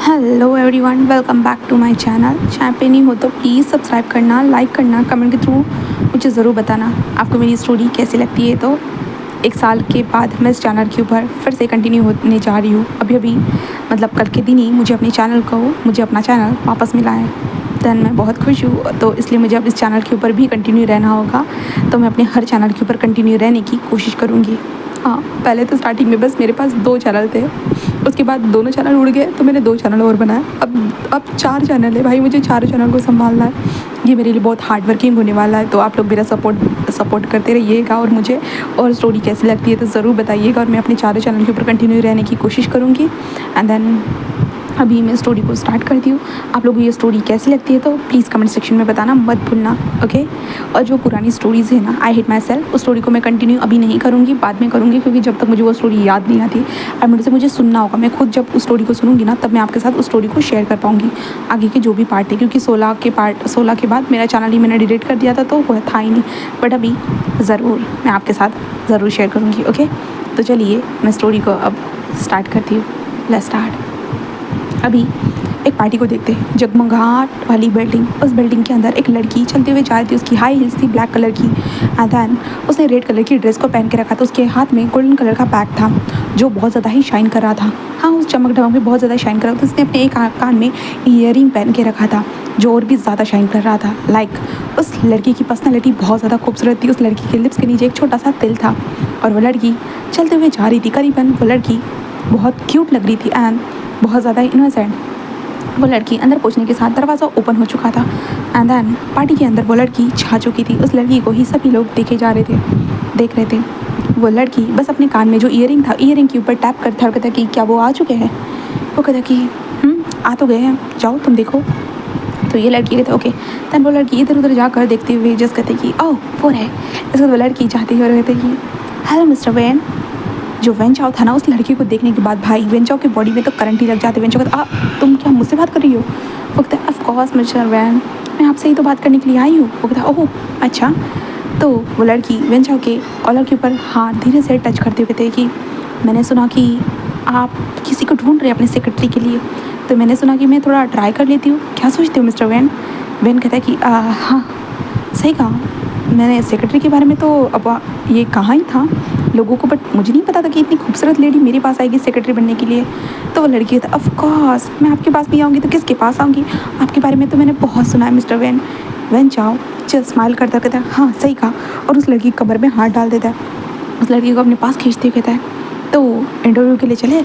Hello everyone, welcome back to my channel. Channel पे नहीं हो तो प्लीज़ सब्सक्राइब करना, लाइक करना, कमेंट के थ्रू मुझे ज़रूर बताना आपको मेरी स्टोरी कैसी लगती है। तो एक साल के बाद मैं इस चैनल के ऊपर फिर से कंटिन्यू होने जा रही हूँ। अभी मतलब कल के दिन ही मुझे अपना चैनल वापस मिला है। देन मैं बहुत खुश हूँ, तो इसलिए मुझे अब इस चैनल के ऊपर भी कंटिन्यू रहना होगा। तो मैं अपने हर चैनल के ऊपर कंटिन्यू रहने की कोशिश करूँगी। हाँ, पहले तो स्टार्टिंग में बस मेरे पास 2 चैनल थे, उसके बाद दोनों चैनल उड़ गए तो मैंने 2 चैनल और बनाए। अब 4 चैनल है भाई, मुझे 4 चैनल को संभालना है। ये मेरे लिए बहुत हार्ड वर्किंग होने वाला है। तो आप लोग मेरा सपोर्ट करते रहिएगा और मुझे और स्टोरी कैसी लगती है तो ज़रूर बताइएगा। और मैं अपने 4 चैनल के ऊपर कंटिन्यू रहने की कोशिश करूँगी। एंड देन अभी मैं स्टोरी को स्टार्ट करती हूँ। आप लोगों को ये स्टोरी कैसी लगती है तो प्लीज़ कमेंट सेक्शन में बताना मत भूलना, ओके। और जो पुरानी स्टोरीज़ है ना, आई हेट माई सेल्फ, उस स्टोरी को मैं कंटिन्यू अभी नहीं करूँगी, बाद में करूँगी, क्योंकि जब तक मुझे वो स्टोरी याद नहीं आती और मुझे सुनना होगा। मैं खुद जब उस स्टोरी को सुनूँगी ना, तब मैं आपके साथ उस स्टोरी को शेयर कर पाऊँगी आगे के जो भी पार्ट है। क्योंकि 16 के बाद मेरा चैनल ही मैंने डिलीट कर दिया था, तो वो था ही नहीं। बट अभी ज़रूर मैं आपके साथ ज़रूर शेयर करूँगी, ओके। तो चलिए मैं स्टोरी को अब स्टार्ट करती हूँ। Let's start. अभी एक पार्टी को देखते हैं। जगमगाहट वाली बिल्डिंग, उस बिल्डिंग के अंदर एक लड़की चलते हुए जा रही थी। उसकी हाई हील्स थी ब्लैक कलर की। एंड देन उसने रेड कलर की ड्रेस को पहन के रखा था। उसके हाथ में गोल्डन कलर का बैग था जो बहुत ज़्यादा ही शाइन कर रहा था। हाँ, उस चमक धमक में बहुत ज़्यादा शाइन कर रहा था। उसने अपने एक कान में ईयरिंग पहन के रखा था जो और भी ज़्यादा शाइन कर रहा था। उस लड़की की पर्सनैलिटी बहुत ज़्यादा खूबसूरत थी। उस लड़की के लिप्स के नीचे एक छोटा सा तिल था और वो लड़की चलते हुए जा रही थी। करीबन वो लड़की बहुत क्यूट लग रही थी एंड बहुत ज़्यादा इनोसेंट। वो लड़की अंदर पहुंचने के साथ दरवाज़ा ओपन हो चुका था। एंड देन पार्टी के अंदर वो लड़की छा चुकी थी। उस लड़की को ही सभी लोग देख रहे थे। वो लड़की बस अपने कान में जो ईयरिंग था, ईयरिंग के ऊपर टैप करता और कहता कि क्या वो आ चुके हैं। वो कहता कि आ तो गए हैं, जाओ तुम देखो। तो ये लड़की कहते ओके। देन वो लड़की इधर उधर जाकर देखते हुए जस्ट कहते कि ओह वो है। इसके बाद वो लड़की जाती है और कहते कि हेलो मिस्टर वेन। जो वेन चाओ था ना, उस लड़की को देखने के बाद भाई वेन चाओ की बॉडी में तो करंट ही लग जाते। वेन चाओ कहता तुम क्या मुझसे बात कर रही हो। वो कहता है ऑफ कोर्स मिस्टर वेन, मैं आपसे ही तो बात करने के लिए आई हूँ। वो कहता ओह अच्छा। तो वो लड़की वेन चाओ के कॉलर के ऊपर हाथ धीरे से टच करते हुए कहते कि मैंने सुना कि आप किसी को ढूंढ रहे हैं अपने सेक्रेटरी के लिए, तो मैंने सुना कि मैं थोड़ा ट्राई कर लेती हूँ, क्या सोचते हो मिस्टर वेन। वेन कहता है कि हाँ सही कहा, मैंने सेक्रेटरी के बारे में तो अब ये कहा ही था लोगों को, बट मुझे नहीं पता था कि इतनी खूबसूरत लेडी मेरे पास आएगी सेक्रेटरी बनने के लिए। तो वो लड़की था ऑफ कोर्स मैं आपके पास नहीं आऊँगी तो किसके पास आऊँगी, आपके बारे में तो मैंने बहुत सुना है मिस्टर वेन। वेन चाओ चल स्माइल करता कहता है हाँ सही कहा, और उस लड़की कमर में हाथ डाल देता है। उस लड़की को अपने पास खींचते हुए कहता है तो इंटरव्यू के लिए चले।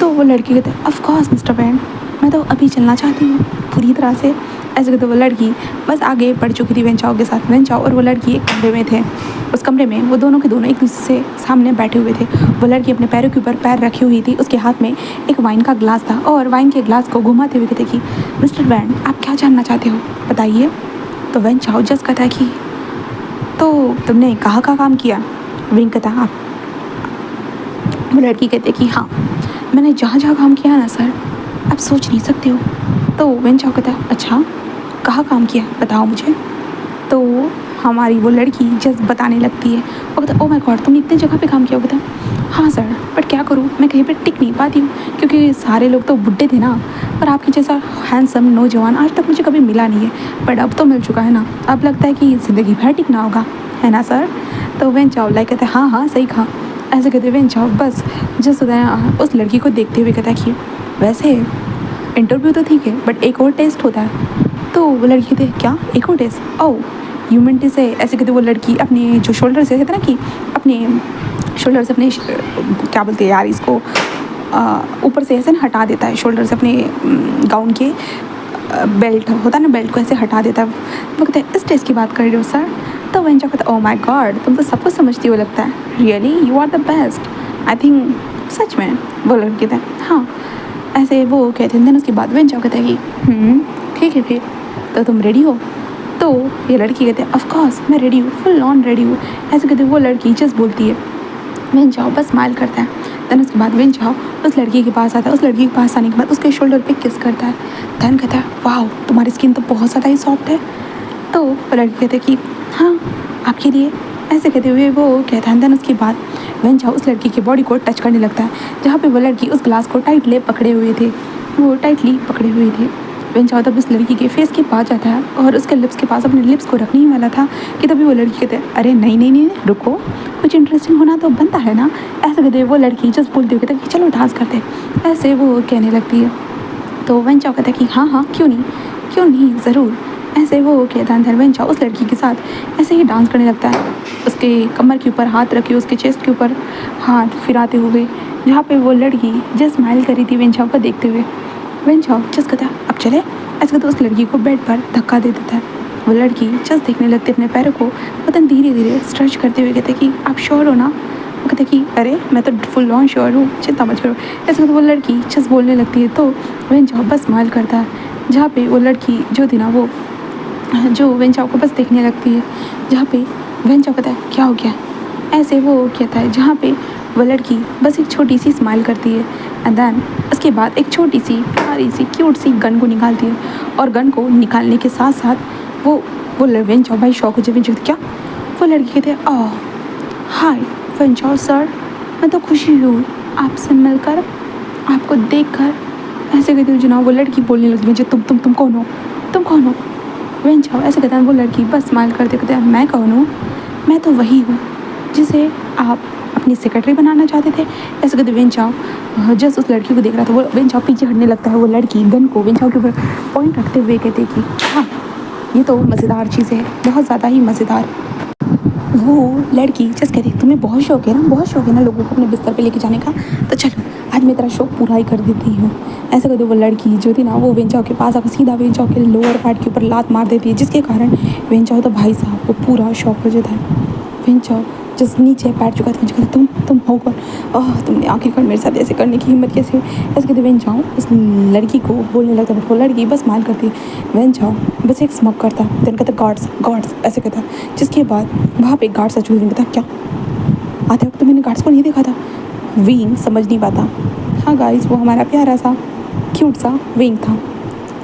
तो वो लड़की कहता है ऑफ कोर्स मिस्टर वेन, मैं तो अभी चलना चाहती हूँ पूरी तरह से। ऐसे कहते वो लड़की बस आगे बढ़ चुकी थी वेन चाओ के साथ। वेन चाओ और वो लड़की एक कमरे में थे। उस कमरे में वो दोनों के दोनों एक दूसरे से सामने बैठे हुए थे। वो लड़की अपने पैरों के ऊपर पैर रखी हुई थी। उसके हाथ में एक वाइन का ग्लास था और वाइन के ग्लास को घुमाते हुए कहते कि मिस्टर वेन आप क्या जानना चाहते हो बताइए। तो वेन चाओ जस्ट कहता है कि तो तुमने कहाँ का काम किया। वेन कहता आप। वो लड़की कहते कि हाँ मैंने जहाँ जहाँ काम किया ना सर, आप सोच नहीं सकते हो। तो वेन चाओ कहता है अच्छा कहाँ काम किया बताओ मुझे। तो हमारी वो लड़की जस्ट बताने लगती है। वो कहता ओ माय गॉड तुमने इतनी जगह पे काम किया। वो कहता हाँ सर, बट क्या करूँ मैं कहीं पे टिक नहीं पाती हूँ क्योंकि सारे लोग तो बुड्ढे थे ना, पर आपके जैसा हैंडसम नौजवान आज तक मुझे कभी मिला नहीं है। बट अब तो मिल चुका है ना, अब लगता है कि ज़िंदगी भर टिकना होगा, है ना सर। तो वेन चाओ कहते हैं हाँ सही कहा। ऐसे कहते वेन चाओ बस जस्ट उस लड़की को देखते हुए कहता है कि वैसे इंटरव्यू तो ठीक है बट एक और टेस्ट होता है। तो वो लड़की कहते क्या एक और टेस्ट, ओ ह्यूमन टेस्ट है। ऐसे कहते वो लड़की अपने जो शोल्डर से कहते ना कि अपने शोल्डर से अपने क्या बोलते हैं यार इसको, ऊपर से ऐसे ना हटा देता है शोल्डर से अपने गाउन के बेल्ट होता है ना, बेल्ट को ऐसे हटा देता है। वो कहते हैं इस टेस्ट की बात कर रहे हो सर। तो वेन चाओ कहता ओ माय गॉड तुम तो सब कुछ समझती हो लगता है, really you are the best I think, सच में। वो लड़की कहता है हाँ ऐसे वो कहते हैं। देन उसके बाद वेन चाओ कहता है कि ठीक है फिर तो तुम रेडी हो। तो ये लड़की कहते हैं ऑफ कोर्स मैं रेडी हूँ, फुल ऑन रेडी हूँ। ऐसे कहते वो लड़की जस्ट बोलती है। वेन चाओ बस स्माइल करता है। देन उसके बाद वेन चाओ उस लड़की के पास आता है। उस लड़की के पास आने के बाद उसके शोल्डर पे किस करता है। देन कहता है वाह तुम्हारी स्किन तो बहुत ज़्यादा ही सॉफ्ट है। तो वो लड़की कहते हैं कि हाँ आपके लिए। ऐसे कहते हुए वो कहता है। देन उसके बाद वेन चाओ उस लड़की की बॉडी को टच करने लगता है जहाँ पे वो लड़की उस ग्लास को टाइट ले पकड़े हुए थे। वो टाइटली पकड़े हुए थे। वेंचाओ तब उस लड़की के फेस के पास जाता है और उसके लिप्स के पास अपने लिप्स को रखने ही वाला था कि तभी वो लड़की कहते हैं अरे नहीं नहीं नहीं रुको, कुछ इंटरेस्टिंग होना तो बनता है ना। ऐसे कहते वो लड़की जस्ट बोलते हुए कहते कि चलो डांस करते हैं, ऐसे वो कहने लगती है। तो वेंचाओ कहता है कि हाँ हाँ क्यों नहीं ज़रूर। ऐसे वो कहता है वेंचाओ उस लड़की के साथ ऐसे ही डांस करने लगता है, उसके कमर के ऊपर हाथ रखे, उसके चेस्ट के ऊपर हाथ फिराते हुए, जहाँ पे वो लड़की जस्ट स्माइल करी थी वेंचाओ को देखते हुए। वेंचाओ जस्ट कहता है अब चले, ऐसे कहते उस लड़की को बेड पर धक्का दे देता है। वो लड़की जस्ट देखने लगती है अपने पैरों को, पतन धीरे धीरे स्ट्रेच करते हुए कहते कि आप श्योर हो ना। वो कहते कि अरे मैं तो फुल ऑन श्योर हूँ, चिंता मत करो। ऐसे कहते वो लड़की जस्ट बोलने लगती है तो वेंचाओ बस स्माइल करता है, जहाँ पे वो लड़की जो थी ना वो जो वेंचाओ को बस देखने लगती है, जहाँ पे वेंचाओ कहता है क्या हो गया। ऐसे वो कहता है जहाँ पे वो लड़की बस एक छोटी सी स्माइल करती है एंड देन उसके बाद एक छोटी सी प्यारी सी क्यूट सी गन को निकालती है और गन को निकालने के साथ साथ वो वेंचाओ भाई शौक हो जाए। वेंचाओ क्या, वो लड़की कहते हैं ओह हाय वेंचाओ सर, मैं तो खुशी हूँ आपसे मिलकर, आपको देखकर। ऐसे कहती हूँ जनाब। वो लड़की बोलने लगती है तुम कौन हो, तुम कौन हो। वेंचाओ ऐसे कहता है, वो लड़की बस स्माइल करते कहते हैं मैं कौन हूँ, मैं तो वही हूँ जिसे आप अपनी सेक्रेटरी बनाना चाहते थे। ऐसे कहते वेंचाओ जस्ट उस लड़की को देख रहा था। वो वेंचाओ पीछे हटने लगता है, वो लड़की गन को वेंचाओ के ऊपर पॉइंट रखते हुए कहते कि हाँ ये तो मज़ेदार चीज़ है, बहुत ज़्यादा ही मज़ेदार। वो लड़की जस्ट कहती तुम्हें बहुत शौक है ना लोगों को अपने बिस्तर पे लेके जाने का, तो चलो आज मैं तेरा शौक पूरा ही कर देती हूँ। ऐसे कहते वो लड़की जो थी ना वो वेंचाओ के पास आकर सीधा वेंचाओ के लोअर पार्ट के ऊपर लात मार देती है, जिसके कारण वेंचाओ तो भाई साहब वो पूरा शौक हो जाता है। वेंचाओ जस्ट नीचे बैठ चुका था। वेंचाओ कहता तुम हो कौन, ओह तुमने आखिरकार मेरे साथ ऐसे करने की हिम्मत कैसे हुई। ऐसे कहते वेंचाओ इस लड़की को बोलने लगता है, वो लड़की बस स्माइल करती है। वेंचाओ बस एक स्मक करता है, देन कहता गार्ड्स ऐसे कहता, जिसके बाद वहाँ पे गार्ड्स अचूक कहता क्या आते वक्त तो मैंने गार्ड्स को नहीं देखा था। विंग समझ नहीं पाता, हाँ गाइस वो हमारा प्यारा सा क्यूट सा विंग था।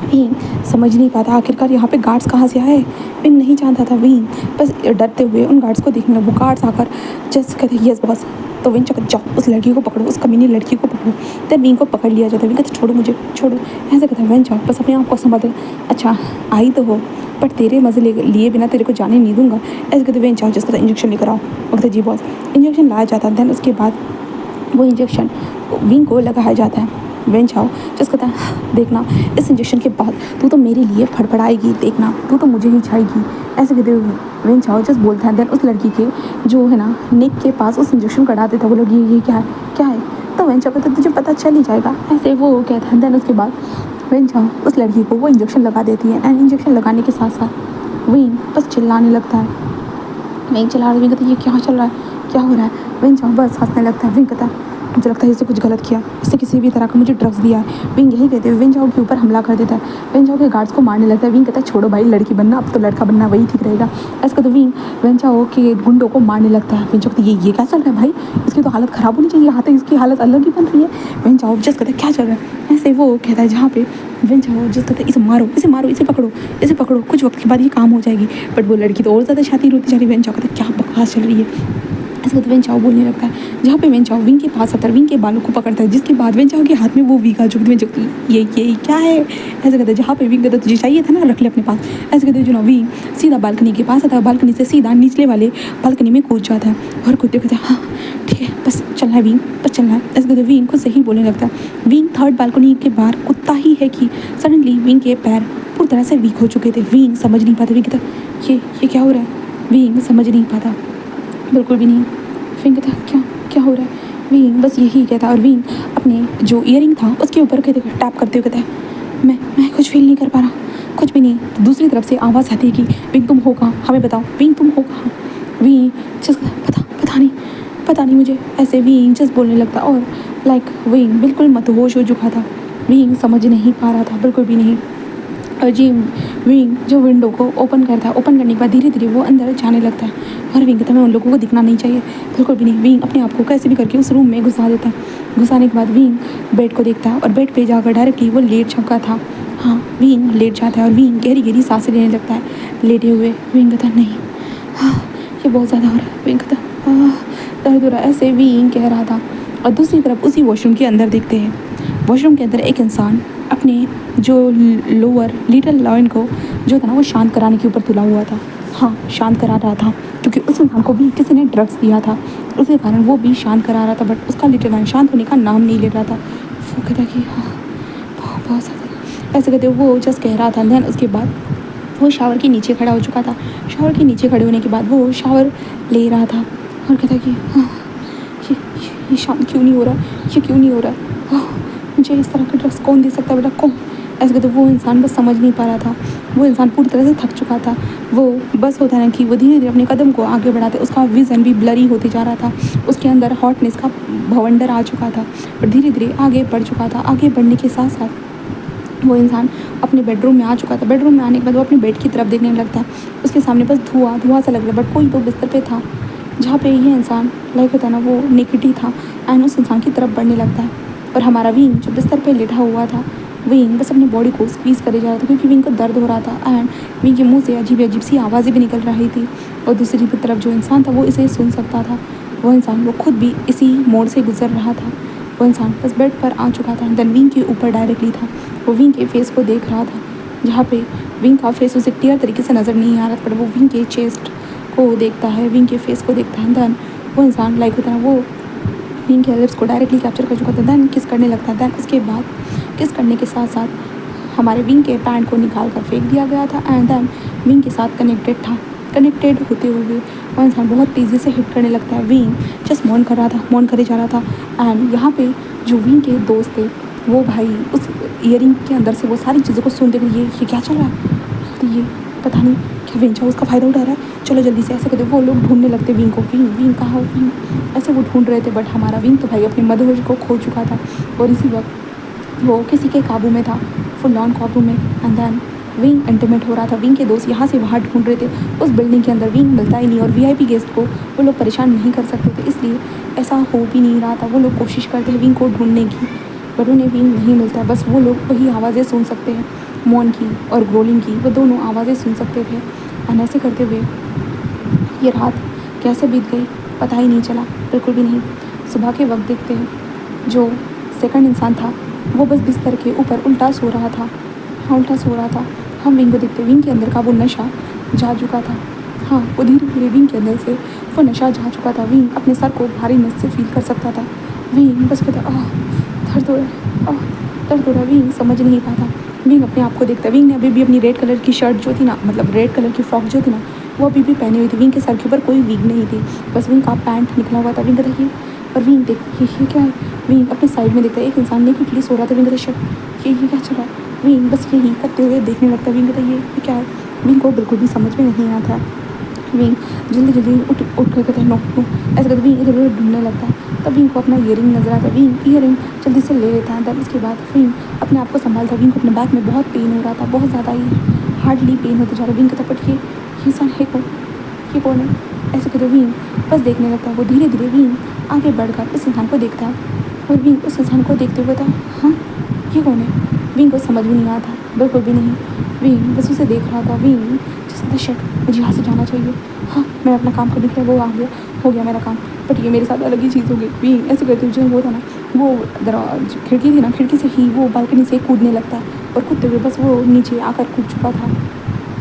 विंग समझ नहीं पाता आखिरकार यहाँ पे गार्ड्स कहाँ से आए। विंग नहीं जानता था। विंग बस डरते हुए उन गार्ड्स को देखने लगा। वो गार्ड्स आकर जस्ट कहते यस बॉस। तो विंग कहता जाओ उस लड़की को पकड़ो, उस कमीनी लड़की को पकड़ो। तब विंग को पकड़ लिया जाता है। विंग कहता छोड़ो मुझे छोड़ो। ऐसे कहता है वेंचाओ बस अपने आप को संभाल। अच्छा आई तो हो बट तेरे मज़े लिए बिना तेरे को जाने नहीं दूंगा। ऐसे कहते वेंचाओ जस्ट कहता इंजेक्शन लेकर आओ। वो कहता जी बॉस। इंजेक्शन लाया जाता है, देन उसके बाद वो इंजेक्शन विंग को लगाया जाता है। वेंचाओ जस्ट कहता है देखना इस इंजेक्शन के बाद तू तो मेरे लिए फड़फड़ाएगी, देखना तू तो मुझे ही छाएगी। ऐसे कहते वेंचाओ जस्ट बोलता है। देन उस लड़की के जो है ना नेक के पास उस इंजेक्शन को डालते था। वो लड़की ये क्या है। तो वेंचाओ कहता तुझे पता चल ही जाएगा, ऐसे वो कहता है। देन उसके बाद वेंचाओ उस लड़की को वो इंजेक्शन लगा देती है एंड इंजेक्शन लगाने के साथ साथ विंग बस चिल्लाने लगता है। विंग चिल्ला रहा है, कहता है ये क्या चल रहा है, क्या हो रहा है। वेंचाओ बस हंसने लगता है। विंग कहता है मुझे लगता है इससे कुछ गलत किया, इससे किसी भी तरह का मुझे ड्रग्स दिया है। विंग यही कहते हुए वेंचाओ के ऊपर हमला कर देता है। वेंचाओ के गार्ड्स को मारने लगता है। विंग कहता है छोड़ो भाई लड़की बनना, अब तो लड़का बनना वही ठीक रहेगा। ऐसे कहते विंग वेंचाओ के गुंडों को मारने लगता है। वेंचाओ कहते ये क्या चल रहा है भाई, इसकी तो हालत ख़राब होनी चाहिए, यहाँ तक इसकी हालत अलग ही बन रही है। वेंचाओ जस्ट कहता है क्या चल रहा है। ऐसे वो कहता है जहाँ पे वेंचाओ जस्ट कहता है इसे मारो इसे पकड़ो कुछ वक्त के बाद ये काम हो जाएगी। बट वो लड़की तो और ज़्यादा छाती रोती जा रही है। वेंचाओ कहता है क्या बकवास चल रही है। ऐसे कहते वेंचाओ बोलने लगता है, जहाँ पे वेंचाओ विंग के पास आता है, विंग के बालों को पकड़ता है, जिसके बाद वेंचाओ के हाथ में वो वीगा जो ये क्या है। ऐसे कहते हैं जहाँ पे विंग कहता तुझे चाहिए था ना रख ले अपने पास। ऐसे कहते जो ना विंग सीधा बालकनी के पास आता है, बालकनी से सीधा निचले वाले बालकनी में कूद जाता है और कूदते कहते हाँ ठीक है बस चलना है विंग, बस चलना है। ऐसे कहते विंग खुद से ही बोलने लगता है। विंग थर्ड बालकनी के बाहर कुत्ता ही है कि सडनली विंग के पैर पूरी तरह से वीक हो चुके थे। विंग समझ नहीं पाता। विंग कहता ये क्या हो रहा है। विंग समझ नहीं पाता बिल्कुल भी नहीं। विंग कहता क्या हो रहा है। विंग बस यही कहता है और विंग अपने जो ईयरिंग था उसके ऊपर कहते टैप करते हुए कहता है मैं कुछ फील नहीं कर पा रहा, कुछ भी नहीं। तो दूसरी तरफ से आवाज़ आती है कि विंग तुम हो कहाँ, हमें बताओ विंग तुम हो कहाँ। विंग जस्ट पता नहीं मुझे। ऐसे विंग जस्ट बोलने लगता और विंग बिल्कुल मतहोश हो चुका था। विंग समझ नहीं पा रहा था बिल्कुल भी नहीं। और जी विंग जो विंडो को ओपन करता है, ओपन करने के बाद धीरे धीरे वो अंदर जाने लगता है और विंग कहता है मैं उन लोगों को दिखना नहीं चाहिए बिल्कुल भी नहीं। विंग अपने आप को कैसे भी करके उस रूम में घुसा देता है। घुसाने के बाद विंग बेड को देखता है और बेड पे जाकर डायरेक्टली वो लेट चुका था। हाँ विंग लेट जाता है और विंग गहरी सांसें लेने लगता है लेटे हुए। विंग कहता नहीं हाँ ये बहुत ज़्यादा हो रहा है। विंग कहता दर्द हो रहा है, ऐसे विंग कह रहा था। और दूसरी तरफ उसी वॉशरूम के अंदर देखते हैं वॉशरूम के अंदर एक इंसान अपने जो लोअर लिटिल लॉयन को जो था ना वो शांत कराने के ऊपर तुला हुआ था। हाँ, शांत करा रहा था क्योंकि उस इंसान को भी किसी ने ड्रग्स दिया था, उसके कारण वो भी शांत करा रहा था, बट उसका लिटिल लॉयन शांत होने का नाम नहीं ले रहा था। वो कहता कि हाँ बहुत ज़्यादा ऐसे कहते वो जस्ट कह रहा था। दैन उसके बाद वो शावर के नीचे खड़ा हो चुका था। शावर के नीचे खड़े होने के बाद वो शावर ले रहा था और कहता कि हाँ ये शांत क्यों नहीं हो रहा, ये क्यों नहीं हो रहा, मुझे इस तरह का ड्रग्स कौन दे सकता है बेटा, कौन। ऐसे कहते वो इंसान बस समझ नहीं पा रहा था। वो इंसान पूरी तरह से थक चुका था। वो बस होता है ना कि वो धीरे धीरे अपने कदम को आगे बढ़ाते, उसका विज़न भी ब्लरी होते जा रहा था। उसके अंदर हॉटनेस का भवंडर आ चुका था, पर धीरे धीरे आगे बढ़ चुका था। आगे बढ़ने के साथ साथ वो इंसान अपने बेडरूम में आ चुका था। बेडरूम में आने के बाद वो अपने बेड की तरफ देखने लगता है। उसके सामने बस धुआं सा लग रहा है, बट कोई तो बिस्तर पे था जहाँ पे ये इंसान लाइक होता है ना वो नेकेड ही था। एंड उस इंसान की तरफ बढ़ने लगता है और हमारा विंग जो बिस्तर पे लेटा हुआ था, विंग बस अपनी बॉडी को स्क्वीज़ करे जा रहा था क्योंकि विंग को दर्द हो रहा था। एंड विंग के मुंह से अजीब अजीब सी आवाज़ें भी निकल रही थी और दूसरी तरफ जो इंसान था वो इसे सुन सकता था। वो इंसान वो खुद भी इसी मोड़ से गुजर रहा था। वो इंसान बस बेड पर आ चुका था। देन विंग के ऊपर डायरेक्टली था। वो विंग के फेस को देख रहा था जहाँ पे विंग का फेस उसे क्लियर तरीके से नज़र नहीं आ रहा था, पर वो विंग के चेस्ट को देखता है, विंग के फेस को देखता है। देन वो इंसान लाइक होता है वो विंग के लिप्स को डायरेक्टली कैप्चर कर चुका था। देन किस करने लगता है। देन उसके बाद किस करने के साथ साथ हमारे विंग के पैंट को निकाल कर फेंक दिया गया था। एंड देन विंग के साथ कनेक्टेड होते हुए वो इंसान बहुत तेज़ी से हिट करने लगता है। विंग जस्ट मौन कर रहा था, मौन करे जा रहा था। एंड यहाँ पे जो विंग के दोस्त थे वो भाई उस ईयरिंग के अंदर से वो सारी चीज़ों को सुनते हुए ये क्या चल रहा है, तो ये पता नहीं क्या वेंचा उसका फ़ायदा उठा रहा है, चलो जल्दी से ऐसे करते वो लोग ढूंढने लगते विंग को। विंग कहाँ, विंग ऐसे वो ढूंढ रहे थे, बट हमारा विंग तो भाई अपने मदहोश को खो चुका था और इसी वक्त वो किसी के काबू में था, फुल ऑन काबू में। एंड देन विंग इंटीमेट हो रहा था। विंग के दोस्त यहाँ से वहाँ ढूंढ रहे थे उस बिल्डिंग के अंदर। विंग मिलता ही नहीं और वीआईपी गेस्ट को वो लोग परेशान नहीं कर सकते थे, इसलिए ऐसा हो भी नहीं रहा था। वो लोग कोशिश करते हैं विंग को ढूंढने की, पर उन्हें विंग नहीं मिलता। बस वो लोग वही आवाज़ें सुन सकते हैं, मौन की और ग्रोलिंग की, वो दोनों आवाज़ें सुन सकते थे। और ऐसे करते हुए ये रात कैसे बीत गई पता ही नहीं चला, बिल्कुल भी नहीं। सुबह के वक्त देखते हैं जो सेकंड इंसान था वो बस बिस्तर के ऊपर उल्टा सो रहा था। हाँ, उल्टा सो रहा था। हम विंग को देखते विंग के अंदर का वो नशा जा चुका था। हाँ, वो धीरे धीरे विंग के अंदर से वो नशा जा चुका था। विंग अपने सर को भारीनेस से फील कर सकता था। विंग बस कहता दर्द हो रहा है, दर्द हो रहा है। विंग समझ नहीं पाता। विंग अपने आप को देखता। विंग ने अभी भी अपनी रेड कलर की शर्ट जो थी ना, मतलब रेड कलर की फ्रॉक जो थी ना, वो अभी भी पहनी हुई थी। विंग के सर के ऊपर कोई विग नहीं थी, बस विंग का पैंट निकला हुआ था। विंग कहता ये, और विंग देख ये क्या है। विंग अपने साइड में देखता है एक इंसान ने क्योंकि सो रहा था। विंग कहता शर्ट ये क्या चल रहा है। विंग बस यही करते हुए देखने लगता है। विंग कहता ये क्या है। विंग को बिल्कुल भी समझ में नहीं आता है। विंग जल्दी जल्दी उठ कर कहते हैं नो नो, ऐसे करते विंग इधर उधर ढूंढने लगता है। तब विंग को अपना ईयरिंग नजर आता है। विंग ईयरिंग जल्दी से ले लेता है। देन उसके बाद विंग अपने आप को संभालता है। विंग को अपने बैक में बहुत पेन हो रहा था, बहुत ज़्यादा ही हार्डली पेन होते जा रहा है। विंग कहता बट ये इंसान है कौन, ये कौन है। ऐसे करते विंग बस देखने लगता है। वो धीरे धीरे विंग आगे बढ़कर इस इंसान को देखता है और विंग उस इंसान को देखते हुए था हाँ ये कौन है। विंग को समझ भी नहीं आता, बिल्कुल भी नहीं। विंग बस उसे देख रहा था। विंग जिसका शर्ट मुझे यहाँ से जाना चाहिए। हाँ, मैं अपना काम करने के लिए वो आ गया, हो गया मेरा काम, बट ये मेरे साथ अलग ही चीज़ हो गई। विंग ऐसे करते जो वो था ना, वो खिड़की थी ना, खिड़की से ही वो बालकनी से कूदने लगता है और कूदते हुए बस वो नीचे आकर कूद चुका था।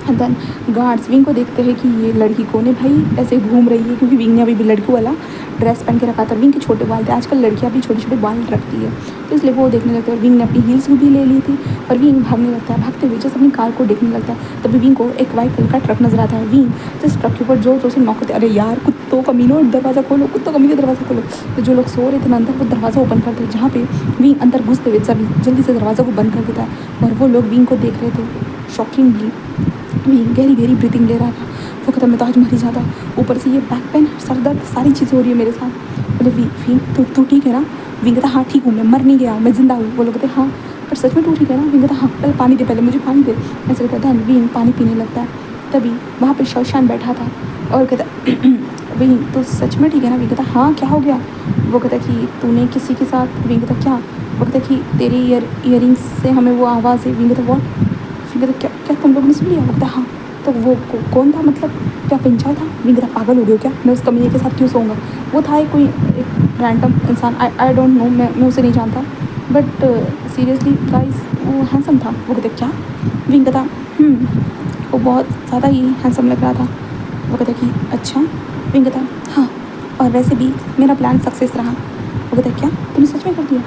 एंड देन गार्ड्स विंग को देखते हैं कि ये लड़की कौन है भाई, ऐसे घूम रही है, क्योंकि विंग ने अभी भी लड़की वाला ड्रेस पहन के रखा था। विंग के छोटे बाल थे, आजकल लड़कियां भी छोटे छोटे बाल रखती है, तो इसलिए वो देखने लगता है। विंग ने अपनी हील्स भी ले ली थी और विंग भागने लगता है। भागते हुए जैसे अपनी कार को देखने लगता है, तभी विंग को एक वाइट कलर का ट्रक नजर आता है। विंग जिस ट्रक के ऊपर जोर जोर से नॉक करते, अरे यार कुत्तों कमीनों दरवाज़ा खोलो, कुत्तों कमीनों दरवाज़ा खोलो। तो जो लोग सो रहे थे ना अंदर, वो दरवाज़ा ओपन करते हैं, जहाँ पे विंग अंदर घुसते हुए जल्दी से दरवाज़ा को बंद कर देता है। और वो लोग विंग को देख रहे थे शॉकिंगली। विंग गहरी गहरी ब्रीथिंग ले रहा था। वो कहता मैं तो आज मर ही जाता, ऊपर से ये बैक पेन, सर दर्द, सारी चीज़ें हो रही है मेरे साथ। बोले विंग तू ठीक है ना। विंग कहता हाँ ठीक हूँ, मैं मर नहीं गया, मैं जिंदा हूँ। वो लोग कहते हाँ पर सच में तू ठीक है ना। विंग कहता हाँ पहले पानी दे, पहले मुझे पानी दे। ऐसे कहता है। विंग पानी पीने लगता है। तभी वहाँ पर शौशान बैठा था और कहता विंग तो सच में ठीक है ना। विंग कहता हाँ क्या हो गया। वो कहता कि तूने किसी के साथ। विंग कहता क्या। वो कहता कि तेरी ईयरिंग्स से हमें वो आवाज़ है। विंग कहता वॉट। विंग कहता क्या क्या तुम लोग ने सुन लिया। वो कहता हाँ। तो वो कौन था, मतलब क्या पिंचा था। विंग कहता पागल हो गया क्या, मैं उस कमीने के साथ क्यों सोऊंगा। वो था कोई एक रैंडम इंसान, आई डोंट नो, मैं उसे नहीं जानता। बट सीरियसली गाइस वो हैंडसम था। वो कहते क्या? विंग कहता वो बहुत ज़्यादा ही हैंडसम लग रहा था। वो कहता कि अच्छा? विंग कहता हाँ, और वैसे भी मेरा प्लान सक्सेस रहा। वो कहता क्या तूने सच में कर दिया?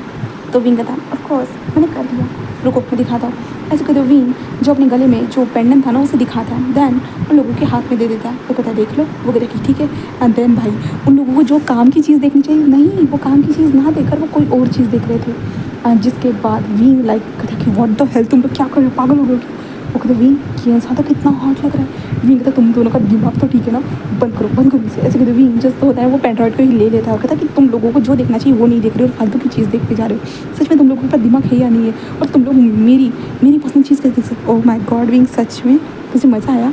तो विंग कहता ऑफ कोर्स मैंने कर दिया, रुको मैं दिखाता हूँ। ऐसे कहते विंग जो अपने गले में जो पेंडेंट था ना उसे दिखाता है, देन उन लोगों के हाथ में दे देता है। वो कहता है देख लो। वो कहता है कि ठीक है। एंड देन भाई उन लोगों को जो काम की चीज़ देखनी चाहिए, नहीं वो काम की चीज़ ना देखकर वो कोई और चीज़ देख रहे थे। जिसके बाद विंग लाइक कहता है कि व्हाट द हेल, तुम लोग क्या कर रहे हो, पागल हो गए हो क्या? वो कहते विंग ये इंसान तो कितना हॉट लग रहा है। विंग कहता तुम दोनों का दिमाग तो ठीक है ना, बंद करो इसे। ऐसे कहते विंग जस्ट होता है वो पेंड्रॉइड को ही ले लेता है और कहता कि तुम लोगों को जो देखना चाहिए वो नहीं देख रहे हो, फालतू की चीज़ देखते जा रहे हो। सच में तुम लोगों के पास दिमाग है या नहीं है, और तुम लोग मेरी पसंद चीज़ कैसे देख सकते? ओह माय गॉड विंग सच में तुझे मज़ा आया?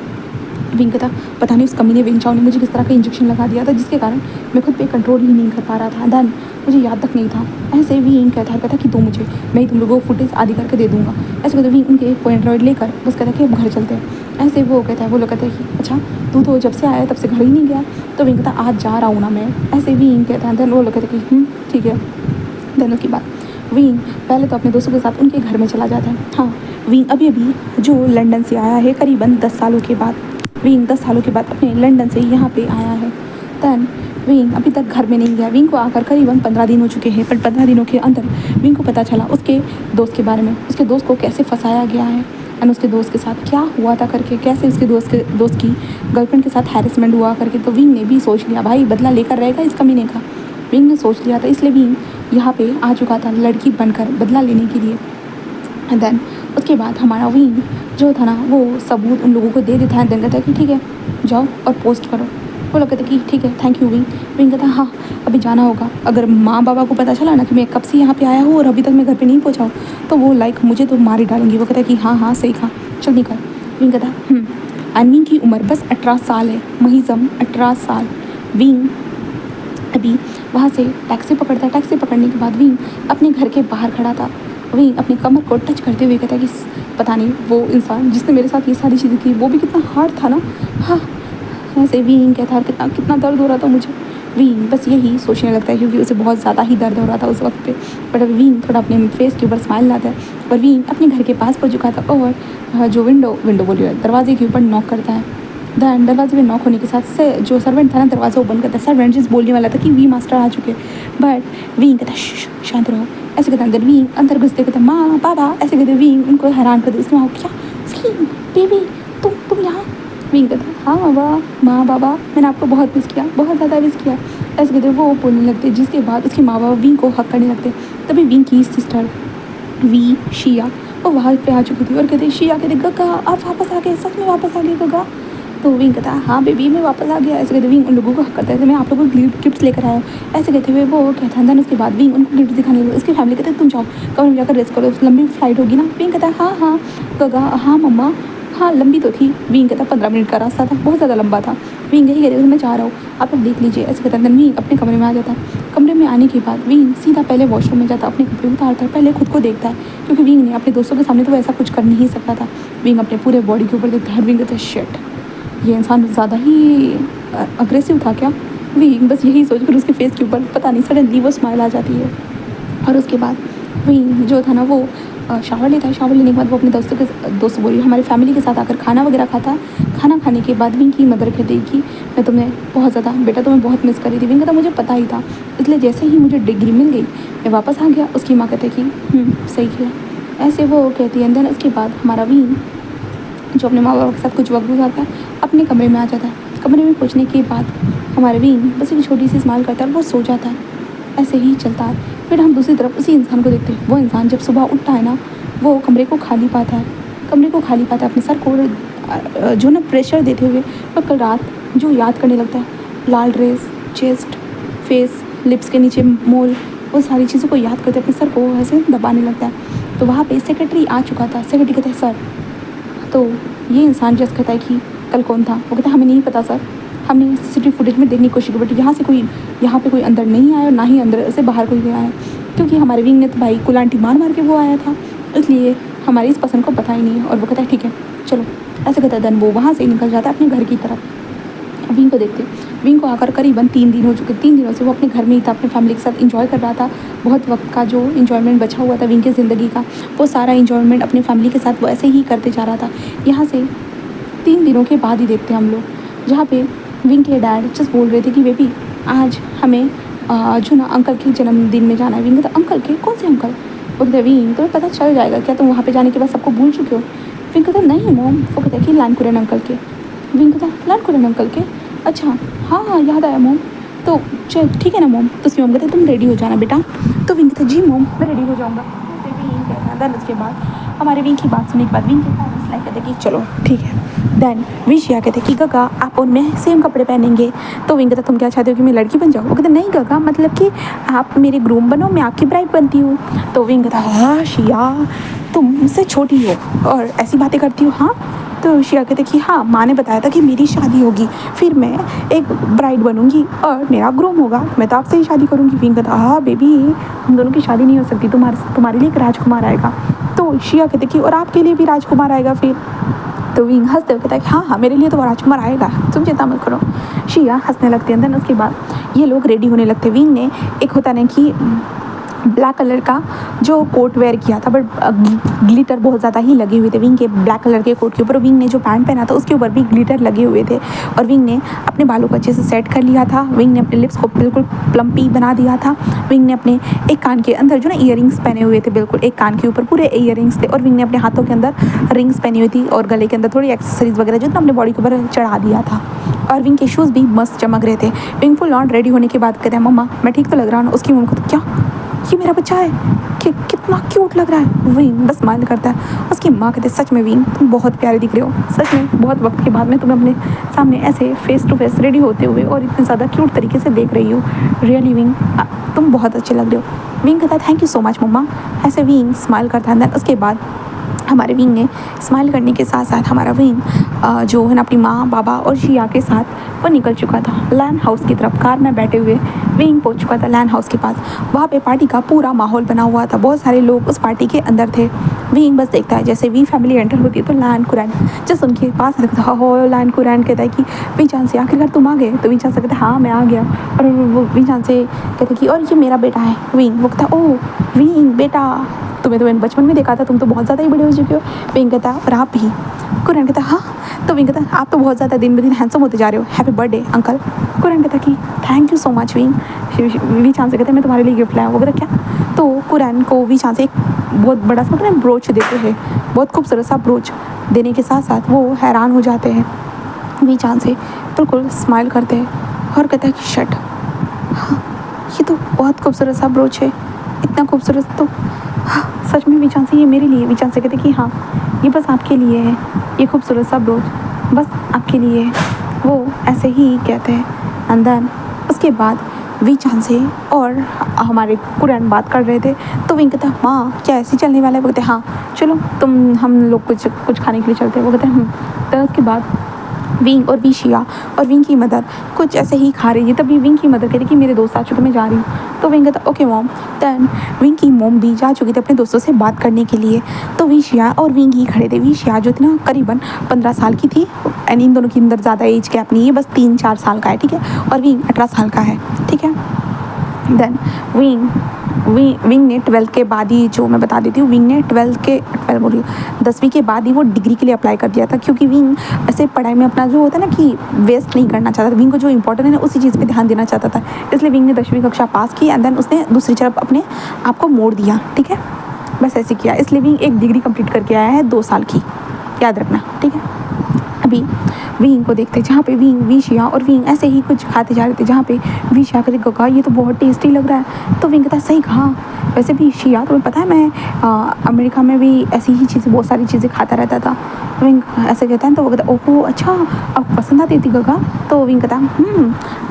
विंग कहता पता नहीं उस कमीने विंग चाओ ने मुझे किस तरह का इंजेक्शन लगा दिया था जिसके कारण मैं खुद पे कंट्रोल ही नहीं कर पा रहा था। देन मुझे याद तक नहीं था। ऐसे विंग कहता कि दो मुझे, मैं ही तुम लोगों को फुटेज आदि करके दे दूंगा। ऐसे कहते विंग उनके एंड्रॉइड लेकर बस कहता कि अब घर चलते हैं। ऐसे वो कहता है, वो लोग कहते हैं कि अच्छा तू तो जब से आया तब से घर ही नहीं गया। तो विंग कहता आज जा रहा हूँ ना मैं। ऐसे विंग कहता है। देन वो लोग कहते कि ठीक है। देन उसके बाद विंग पहले तो अपने दोस्तों के साथ उनके घर में चला जाता है। हाँ, विंग अभी जो लंदन से आया है करीबन 10 सालों के बाद। विंग 10 सालों के बाद अपने लंदन से यहाँ पे आया है। दैन विंग अभी तक घर में नहीं गया। विंग को आकर करीबन 15 दिन हो चुके हैं, पर 15 दिनों के अंदर विंग को पता चला उसके दोस्त के बारे में, उसके दोस्त को कैसे फंसाया गया है एंड उसके दोस्त के साथ क्या हुआ था करके, कैसे उसके दोस्त की गर्लफ्रेंड के साथ हैरेसमेंट हुआ करके। तो विंग ने भी सोच लिया भाई बदला लेकर रहेगा इस कमीने का। विंग ने सोच लिया था, इसलिए विंग यहाँ पे आ चुका था लड़की बनकर बदला लेने के लिए। एंड देन उसके बाद हमारा विंग जो था ना वो सबूत उन लोगों को दे देता है। देन कहता है कि ठीक है जाओ और पोस्ट करो। वो लोग कहते हैं कि ठीक है थैंक यू विंग। विंग कहता है हाँ अभी जाना होगा, अगर माँ बाबा को पता चला ना कि मैं कब से यहाँ पे आया हूँ और अभी तक मैं घर पे नहीं पहुँचा हूँ तो वो लाइक मुझे तो मार ही डालेंगी। वो कहता है कि हाँ सही कहा, चल निकल। विंग कहता है एंड विंग की उम्र बस 18 साल है, महिज़म 18 साल। विंग अभी वहाँ से टैक्सी पकड़ता है। टैक्सी पकड़ने के बाद विंग अपने घर के बाहर खड़ा था। विंग अपनी कमर को टच करते हुए कहता है कि पता नहीं वो इंसान जिसने मेरे साथ ये सारी चीज़ें की वो भी कितना हार्ड था ना। हाँ, ऐसे विंग कहता है कितना दर्द हो रहा था मुझे। विंग बस यही सोचने लगता है क्योंकि उसे बहुत ज़्यादा ही दर्द हो रहा था उस वक्त पे। बट अब विंग थोड़ा अपने फेस के ऊपर स्माइल लाता है और विंग अपने घर के पास पहुँच चुका था और जो विंडो बोलिए दरवाजे के ऊपर नॉक करता है। दैन दरवाजे में नॉक होने के साथ से जो सर्वेंट था ना दरवाज़ा ओपन करता है। सर्वेंट जिस बोलने वाला था कि वी मास्टर आ चुके, बट विंग कहता शांत रहो। ऐसे कहता अंदर विंग अंदर घुसते कहता माँ बाबा। ऐसे कहते विंग उनको हैरान कर दे। उसमें आओ क्या बेबी तुम यहाँ? विंग कहता हाँ बाबा माँ बाबा मैंने आपको बहुत मिस किया, बहुत ज़्यादा मिस किया। ऐसे कहते वो बोलने लगते जिसके बाद उसके माँ बाबा विंग को हक करने लगते। तभी विंग की सिस्टर शिया वो वहाँ पे आ चुकी थी और कहते शिया कहते गगा आप वापस आ गए, सच में वापस आ गए गगा। तो विंग कहता है हाँ बेबी मैं वापस आ गया। ऐसे कहते विंग उन लोगों को हक करता है मैं आप लोगों को गिफ्ट्स लेकर आया हूँ। ऐसे कहते हुए वो कहता है। उसके बाद विंग उनको गिफ्ट दिखाने लगे। उसकी फैमिली कहते तुम जाओ कमरे में जाकर रेस्ट करो, लंबी फ्लाइट होगी ना। विंग कहता है हाँ गगा हाँ मम्मा हाँ लंबी तो थी। विंग कहता 15 मिनट का रास्ता था, बहुत ज़्यादा लंबा था। विंग यही कहते मैं जा रहा हूँ आप लोग देख लीजिए। ऐसे कहता है विंग अपने कमरे में आ जाता है। कमरे में आने के बाद विंग सीधा पहले वॉशरूम में जाता, अपने कपड़े उतारता है, पहले खुद को देखता है क्योंकि विंग ने अपने दोस्तों के सामने तो ऐसा कुछ कर नहीं सकता था। विंग अपने पूरे बॉडी के ऊपर देखता है। विंग कहता है शिट ये इंसान ज़्यादा ही अग्रेसिव था क्या? विंग बस यही सोचकर उसके फेस के ऊपर पता नहीं सडनली वो स्माइल आ जाती है। और उसके बाद विंग जो था ना वो शावर लेता है। शावर लेने के बाद वो अपने दोस्त बोली हमारी फैमिली के साथ आकर खाना वगैरह खाता है। खाना खाने के बाद विंग की मदर कहती कि मैं तुम्हें बहुत ज़्यादा बेटा तुम्हें बहुत मिस करी थी। विंग कहता मुझे पता ही था, इसलिए जैसे ही मुझे डिग्री मिल गई मैं वापस आ गया। उसकी माँ कहते कि सही किया। ऐसे वो कहती है। देन उसके बाद हमारा विंग जो अपने माँ बाप के साथ कुछ वक्त गुजारता है अपने कमरे में आ जाता है। कमरे में पहुँचने के बाद हमारे विंग बस एक छोटी सी स्माइल करता है और वो सो जाता है। ऐसे ही चलता है। फिर हम दूसरी तरफ उसी इंसान को देखते हैं। वो इंसान जब सुबह उठता है ना वो कमरे को खाली पाता है अपने सर को जो ना प्रेशर देते हुए वो कल रात जो याद करने लगता है। लाल ड्रेस, चेस्ट, फेस, लिप्स के नीचे मोल, वो सारी चीज़ों को याद करते अपने सर को ऐसे दबाने लगता है। तो वहाँ पे सेक्रेटरी आ चुका था। सेक्रेटरी कहते हैं सर। तो ये इंसान जस्ट कहता है कि कल कौन था? वो कहता है हमें नहीं पता सर, हमने सीसीटीवी फुटेज में देखने की कोशिश की बट यहाँ पे कोई अंदर नहीं आया और ना ही अंदर से बाहर कोई गया है क्योंकि हमारे विंग ने तो भाई कुलांटी मार के वो आया था, इसलिए हमारी इस पसंद को पता ही नहीं है। और वो कहता है ठीक है चलो। ऐसे कहता है देन वो वहाँ से निकल जाता है अपने घर की तरफ। विंग को देखते विंग को आकर करीबन 3 दिन हो चुके। 3 दिनों से वो अपने घर में ही था, अपने फैमिली के साथ इंजॉय कर रहा था। बहुत वक्त का जो इंजॉयमेंट बचा हुआ था विंग की ज़िंदगी का, वो सारा इंजॉयमेंट अपनी फैमिली के साथ वो ऐसे ही करते जा रहा था। यहाँ से 3 दिनों के बाद ही देखते हैं हम लोग, जहाँ पे विंग के डैड जस्ट बोल रहे थे कि बेबी आज हमें जो ना अंकल के जन्मदिन में जाना है। विंग कहता अंकल के कौन से अंकल? बोलते विंग तुम्हें पता चल जाएगा क्या, तुम वहाँ पे जाने के बाद सबको भूल चुके हो? विंग कहता नहीं मॉम। वो कहता कि लैनकुरन अंकल के। विंग कहता लैनकुरन अंकल के, अच्छा हाँ हाँ याद आया मॉम, तो चल ठीक है ना मॉम। तो उसकी मॉम कहते तुम रेडी हो जाना बेटा। तो विंग कहता जी मॉम मैं रेडी हो जाऊँगा। देन उसके बाद हमारे विंग की बात सुनने के बाद विंग के पेरेंट्स लाइक कहते कि चलो ठीक है। देन विशिया कहते कि गगा आप उनमें सेम कपड़े पहनेंगे। तो विंग कहता तुम क्या चाहते हो कि मैं लड़की बन जाऊँ? वो कहते नहीं गगा मतलब कि आप मेरे ग्रूम बनो, मैं आपकी ब्राइड बनती हूँ। तो विंग कहता हाँ शिया तुम मुझसे छोटी हो और ऐसी बातें करती हो? हाँ। तो शिया कहते कि हाँ माँ ने बताया था कि मेरी शादी होगी, फिर मैं एक ब्राइड बनूंगी और मेरा ग्रूम होगा, मैं तो आपसे ही शादी करूंगी। विंग कहता हाँ बेबी हम दोनों की शादी नहीं हो सकती, तुम्हारे लिए एक राजकुमार आएगा। तो शिया कहते कि और आपके लिए भी राजकुमार आएगा फिर? तो विंग हंसते हुए कहता है कि हाँ हाँ मेरे लिए तो वो राजकुमार आएगा, तुम चिंता मत करो। शिया हंसने लगती है। देन उसके बाद ये लोग रेडी होने लगते। विंग ने एक होता नहीं कि ब्लैक कलर का जो कोट वेयर किया था, बट ग्लिटर बहुत ज़्यादा ही लगे हुए थे विंग के ब्लैक कलर के कोट के ऊपर। विंग ने जो पैंट पहना था उसके ऊपर भी ग्लिटर लगे हुए थे। और विंग ने अपने बालों को अच्छे से सेट कर लिया था। विंग ने अपने लिप्स को बिल्कुल प्लम्पी बना दिया था। विंग ने अपने एक कान के अंदर जो ना ईयरिंग्स पहने हुए थे, बिल्कुल एक कान के ऊपर पूरे ईयरिंग्स थे। और विंग ने अपने हाथों के अंदर रिंग्स पहनी हुई थी और गले के अंदर थोड़ी एक्सेसरीज वगैरह जो ना अपने बॉडी के ऊपर चढ़ा दिया था। और विंग के शूज़ भी मस्त चमक रहे थे। विंग फुल ऑन रेडी होने के बाद कहते हैं मम्मा मैं ठीक तो लग रहा हूँ? उसकी मम्मी को तो क्या ये मेरा बच्चा है कि कितना क्यूट लग रहा है। विंग बस स्माइल करता है। उसकी माँ कहते सच में विंग तुम बहुत प्यारे दिख रहे हो, सच में बहुत वक्त के बाद में तुम्हें अपने सामने ऐसे फेस टू फेस रेडी होते हुए और इतने ज़्यादा क्यूट तरीके से देख रही हो। रियली विंग तुम बहुत अच्छे लग रहे हो। विंग कहता है थैंक यू सो मच मम्मा। ऐसे विंग स्माइल करता है। उसके बाद हमारे विंग ने स्माइल करने के साथ साथ हमारा विंग जो है ना अपनी माँ बाबा और शिया के साथ वो निकल चुका था लैंड हाउस की तरफ। कार में बैठे हुए विंग पहुंच चुका था लैंड हाउस के पास। वहाँ पे पार्टी का पूरा माहौल बना हुआ था, बहुत सारे लोग उस पार्टी के अंदर थे। विंग बस देखता है जैसे वी फैमिली एंटर होती है तो लैंड कुरैन जस्ट उनके पास रखता है। हो लैंड कुरैन कहता है कि विचान से आखिरकार तुम आ गए? तो विचान से कहता है हाँ मैं आ गया। और वो विचान से कहते कि और ये मेरा बेटा है विंग। वो कहता ओ विंग बेटा तुम्हें तो मैंने बचपन में देखा था, तुम तो बहुत ज़्यादा ही बड़े हो चुके हो। विंग कहता और आप भी? कुरैन कहता हाँ। तो विंग कहता आप तो बहुत ज़्यादा दिन ब दिन हैंडसम होते जा रहे हो, हैप्पी बर्थडे अंकल। कुरैन कहता कि thank you so much wing. वी चांस से कहते मैं तुम्हारे लिए गिफ्ट लाया। वो कहता क्या? तो कुरैन को वी चांस एक बहुत बड़ा सा मतलब ब्रोच देते हैं, बहुत खूबसूरत सा ब्रोच देने के साथ साथ वो हैरान हो जाते हैं। वी चांस से बिल्कुल स्माइल करते हैं और कहता है कि शट हाँ ये तो बहुत खूबसूरत सा ब्रोच है, इतना खूबसूरत तो हाँ सच में विचान से ये मेरे लिए। विचान से कहते कि हाँ ये बस आपके लिए है, ये खूबसूरत सा ब्रोच बस आपके लिए है। वो ऐसे ही कहते हैं। एंड देन उसके बाद विचान से और हमारे कुरैन बात कर रहे थे। तो विंग कहता माँ क्या ऐसे चलने वाला है? वो कहते हाँ चलो हम लोग कुछ खाने के लिए चलते हैं। वो कहते हैं तो उसके बाद विंग और विशिया और विंग की मदर कुछ ऐसे ही खा रही है। तभी विंग की मदर कहती कि मेरे दोस्त आ चुके मैं जा रही हूँ। तो विंग कहता ओके मॉम। देन विंग की मॉम भी जा चुकी थी अपने दोस्तों से बात करने के लिए। तो विशिया और विंग ही खड़े थे। विशिया जो थी ना करीबन 15 साल की थी एंड इन दोनों के अंदर ज़्यादा एज गैप नहीं है, बस 3-4 साल का है ठीक है। और विंग 18 साल का है ठीक है। देन विंग ने 12th के बाद ही जो मैं बता देती हूँ, विंग ने 10वीं के बाद ही वो डिग्री के लिए अप्लाई कर दिया था, क्योंकि विंग ऐसे पढ़ाई में अपना जो होता है ना कि वेस्ट नहीं करना चाहता था। विंग को जो इंपॉर्टेंट है ना उसी चीज़ पे ध्यान देना चाहता था, इसलिए विंग ने 10वीं कक्षा पास की एंड देन उसने दूसरी तरफ अपने आप को मोड़ दिया ठीक है। बस ऐसे किया, इसलिए विंग एक डिग्री कंप्लीट करके आया है 2 साल की, याद रखना ठीक है। अभी विंग को देखते जहाँ पे विंग विशिया और विंग ऐसे ही कुछ खाते जा रहे थे, जहाँ पे विशिया कहते गगा ये तो बहुत टेस्टी लग रहा है। तो विंग कहता सही कहा, वैसे भी शिया तुम्हें पता है मैं अमेरिका में भी ऐसी ही चीज़ें बहुत सारी चीज़ें खाता रहता था। विंग ऐसे कहता है। तो वो कहता ओहो अच्छा आपको पसंद आती थी गगा? तो विंग कहता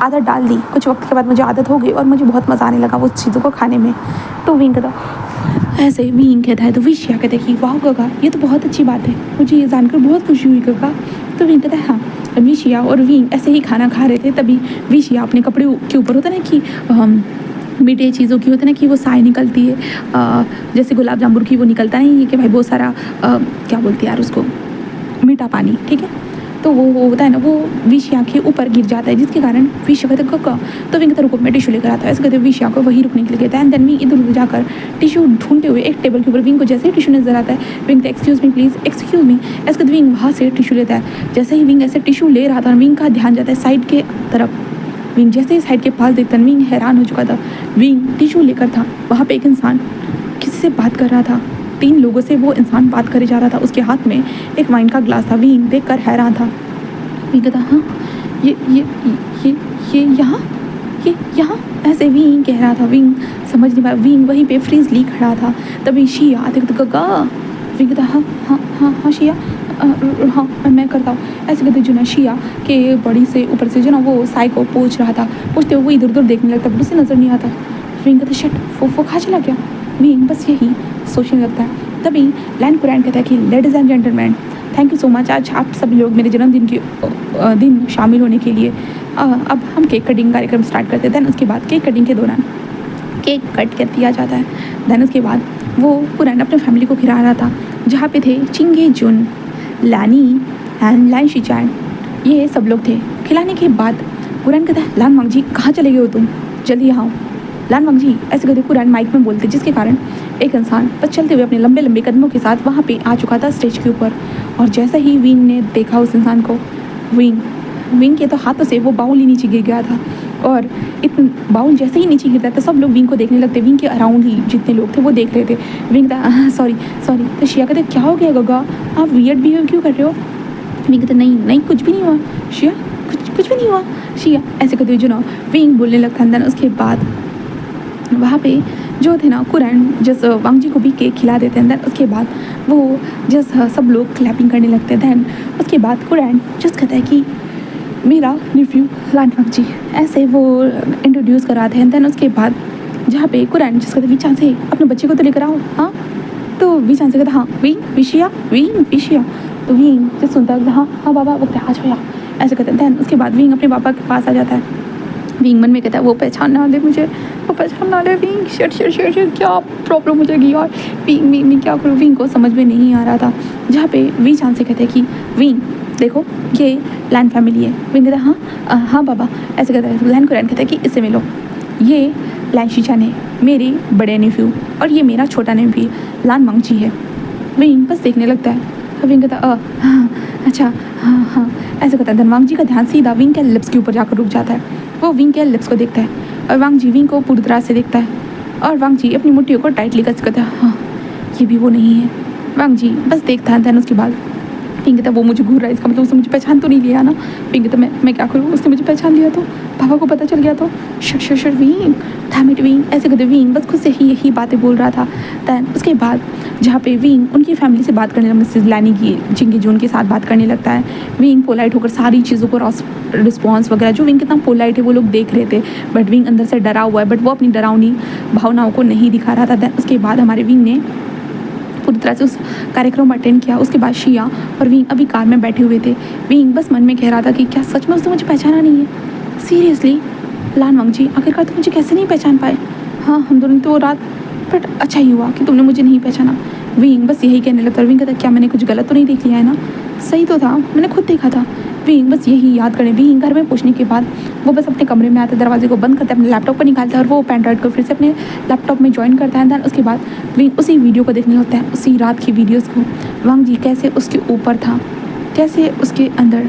आदत डाल दी, कुछ वक्त के बाद मुझे आदत हो गई और मुझे बहुत मज़ा आने लगा वो चीज़ों को खाने में। तो विंग कहता ऐसे ही विंग कहता है। तो विशिया कहते कि वाह गगा ये तो बहुत अच्छी बात है, मुझे ये जानकर बहुत खुशी हुई गगा। तो विंग कहता है हाँ। विशिया और विंग ऐसे ही खाना खा रहे थे, तभी विशिया अपने कपड़े के ऊपर होता है ना कि मीठे चीज़ों की होता है ना कि वो साए निकलती है, जैसे गुलाब जामुन की वो निकलता नहीं है कि भाई बहुत सारा क्या बोलते हैं यार उसको, मीठा पानी ठीक है। तो वो होता है ना, वो विशिया के ऊपर गिर जाता है, जिसके कारण विशिया कहते कक्का, तो विंग कहता रुको मैं टिशू लेकर आता है। ऐसे कहते विशिया को वही रुकने के लिए कहता है। एंड देन विंग इधर उधर जाकर टिशू ढूंढते हुए एक टेबल के ऊपर विंग को जैसे ही टिशू नजर आता है, विंग कहता excuse me please, excuse me. ऐसे कहते विंग वहाँ से टिशू लेता है। जैसे ही विंग ऐसे टिशू ले रहा था, विंग का ध्यान जाता है साइड के तरफ। विंग जैसे ही साइड के पास देखता है, विंग हैरान हो चुका था। विंग टिशू लेकर था, वहाँ पे एक इंसान किसी से बात कर रहा था। 3 लोगों से वो इंसान बात करे जा रहा था। उसके हाथ में एक वाइन का ग्लास था। विंग देखकर हैरान था। विंग कहता हाँ ये यहाँ ऐसे विंग कह रहा था। विंग समझ नहीं पाया। विंग वहीं पे फ्रीजली खड़ा था। तभी शिया आते तो गगा। विंग कहता हाँ शिया, हाँ मैं करता हूँ। ऐसे कहते जो ना शिया के बॉडी से ऊपर से जो ना वो साई को पोंछ रहा था। पोंछते हुए वो इधर उधर देखने लगता, बट उसे नज़र नहीं आता। विंग कहता शट, वो कहाँ चला गया। विंग बस यही सोचने लगता है। तभी लैंड कुरैन कहता है कि ladies and gentleman, thank you so much आज आप सब लोग मेरे जन्मदिन के दिन शामिल होने के लिए। अब हम केक कटिंग कार्यक्रम स्टार्ट करते हैं। दैन उसके बाद केक कटिंग के दौरान केक कट कर दिया जाता है। दैन उसके बाद वो कुरैन अपने फैमिली को खिला रहा था, जहाँ पे थे चिंगे जुन, लानी एंड लाइन शिचान, ये सब लोग थे। खिलाने के बाद कुरैन कहता है लान मांग जी कहाँ चले गए हो तुम, जल्दी आओ लान मांग जी। ऐसे कहते कुरैन माइक में बोलते, जिसके कारण एक इंसान बस चलते हुए अपने लंबे लंबे कदमों के साथ वहाँ पे आ चुका था स्टेज के ऊपर। और जैसा ही विंग ने देखा उस इंसान को, विंग के तो हाथों से वो बाउल ही नीचे गिर गया था। और बाउल जैसे ही नीचे गिरता था, सब लोग विंग को देखने लगते। विंग के अराउंड ही जितने लोग थे वो देख रहे थे। विंग था सॉरी। तो शिया कहते क्या हो गया गगा, आप वियर्ड बिहेव क्यों कर रहे हो। विंग कहते नहीं कुछ भी नहीं हुआ शिया, कुछ भी नहीं हुआ शिया। ऐसे कहते जो ना विंग बोलने लगता है। उसके बाद वहाँ पे जो थे ना कुरैन जस वांग जी को भी केक खिला देते हैं। दैन उसके बाद वो जस सब लोग क्लैपिंग करने लगते हैं। दैन उसके बाद कुरैन जस्ट कहता है कि मेरा निफ्यू लान वांग जी, ऐसे वो इंट्रोड्यूस कराते हैं। दैन उसके बाद जहाँ पे कुरैन जस्ट कहते विचान से अपने बच्चे को तो लेकर आओ। हाँ तो विचान से कहता हाँ विंग विशिया। तो विंग जस्ट सुनता है हाँ बाबा वो आ जाओ। ऐसे कहते हैं। दैन उसके बाद विंग अपने पापा के पास आ जाता है। विंग मन में कहता है वो पहचान ना ले मुझे, वो पहचान ना ले। विंग शट क्या प्रॉब्लम हो जाएगी यार। विंग क्या करूँ, विंग को समझ में नहीं आ रहा था। जहाँ पे वी चांद से कहते हैं कि विंग देखो ये लैंड फैमिली है। विंग कहता है हाँ बाबा। ऐसे कहता है। लैंड कुरैन कहता है कि इससे मिलो, ये लैंड शीचान है मेरे बड़े नेफ्यू, और ये मेरा छोटा नेफ्यू लान मांग जी है। विंग बस देखने लगता है। विंग कहता अच्छा हाँ। ऐसे कहता है। धन वांग जी का ध्यान सीधा विंग के लिप्स के ऊपर जाकर रुक जाता है। वो विंग के लिप्स को देखता है और वांग जी विंग को पूरी तरह से देखता है। और वांग जी अपनी मुट्ठियों को टाइटली कस करता है। हाँ ये भी वो नहीं है। वांग जी बस देखता है। दैन उसके बाद विंग कहता वो मुझे घूर रहा है, इसका मतलब उसने मुझे पहचान तो नहीं लिया ना। विंग कहता मैं क्या करूँ, उसने मुझे पहचान लिया तो, पापा को पता चल गया तो। Shut wing damn it wing. ऐसे कहते विंग बस खुद से ही यही बातें बोल रहा था। दैन उसके बाद जहाँ पे विंग उनकी फैमिली से बात करने लगा, मिसेज लैनी की चिंगी जून के साथ बात करने लगता है। विंग पोलाइट होकर सारी चीज़ों को रिस्पॉन्स वगैरह, जो विंग कितना पोलाइट है वो लोग देख रहे थे, बट विंग अंदर से डरा हुआ है, बट वो अपनी डरावनी भावनाओं को नहीं दिखा रहा था। उसके बाद हमारे विंग ने पूरी तरह से उस कार्यक्रम अटेंड किया। उसके बाद शिया और विंग अभी कार में बैठे हुए थे। विंग बस मन में कह रहा था कि क्या सच में उसने मुझे पहचाना नहीं है, सीरियसली लान वांग जी आखिरकार तुम मुझे कैसे नहीं पहचान पाए। हाँ हम दोनों तो रात, बट अच्छा ही हुआ कि तुमने मुझे नहीं पहचाना। विंग बस यही कहने लगता। विंग कहता क्या मैंने कुछ गलत तो नहीं देख लिया है ना, सही तो था, मैंने खुद देखा था। विंग बस यही याद करें। विंग घर में पूछने के बाद वो बस अपने कमरे में आता, दरवाजे को बंद करता है, अपने लैपटॉप को निकालता है और वो पेन ड्राइव को फिर से अपने लैपटॉप में ज्वाइन करता है। दैन उसके बाद विंग उसी वीडियो को देखने लगता है, उसी रात की वीडियोज़ को। वांग जी कैसे उसके ऊपर था, कैसे उसके अंदर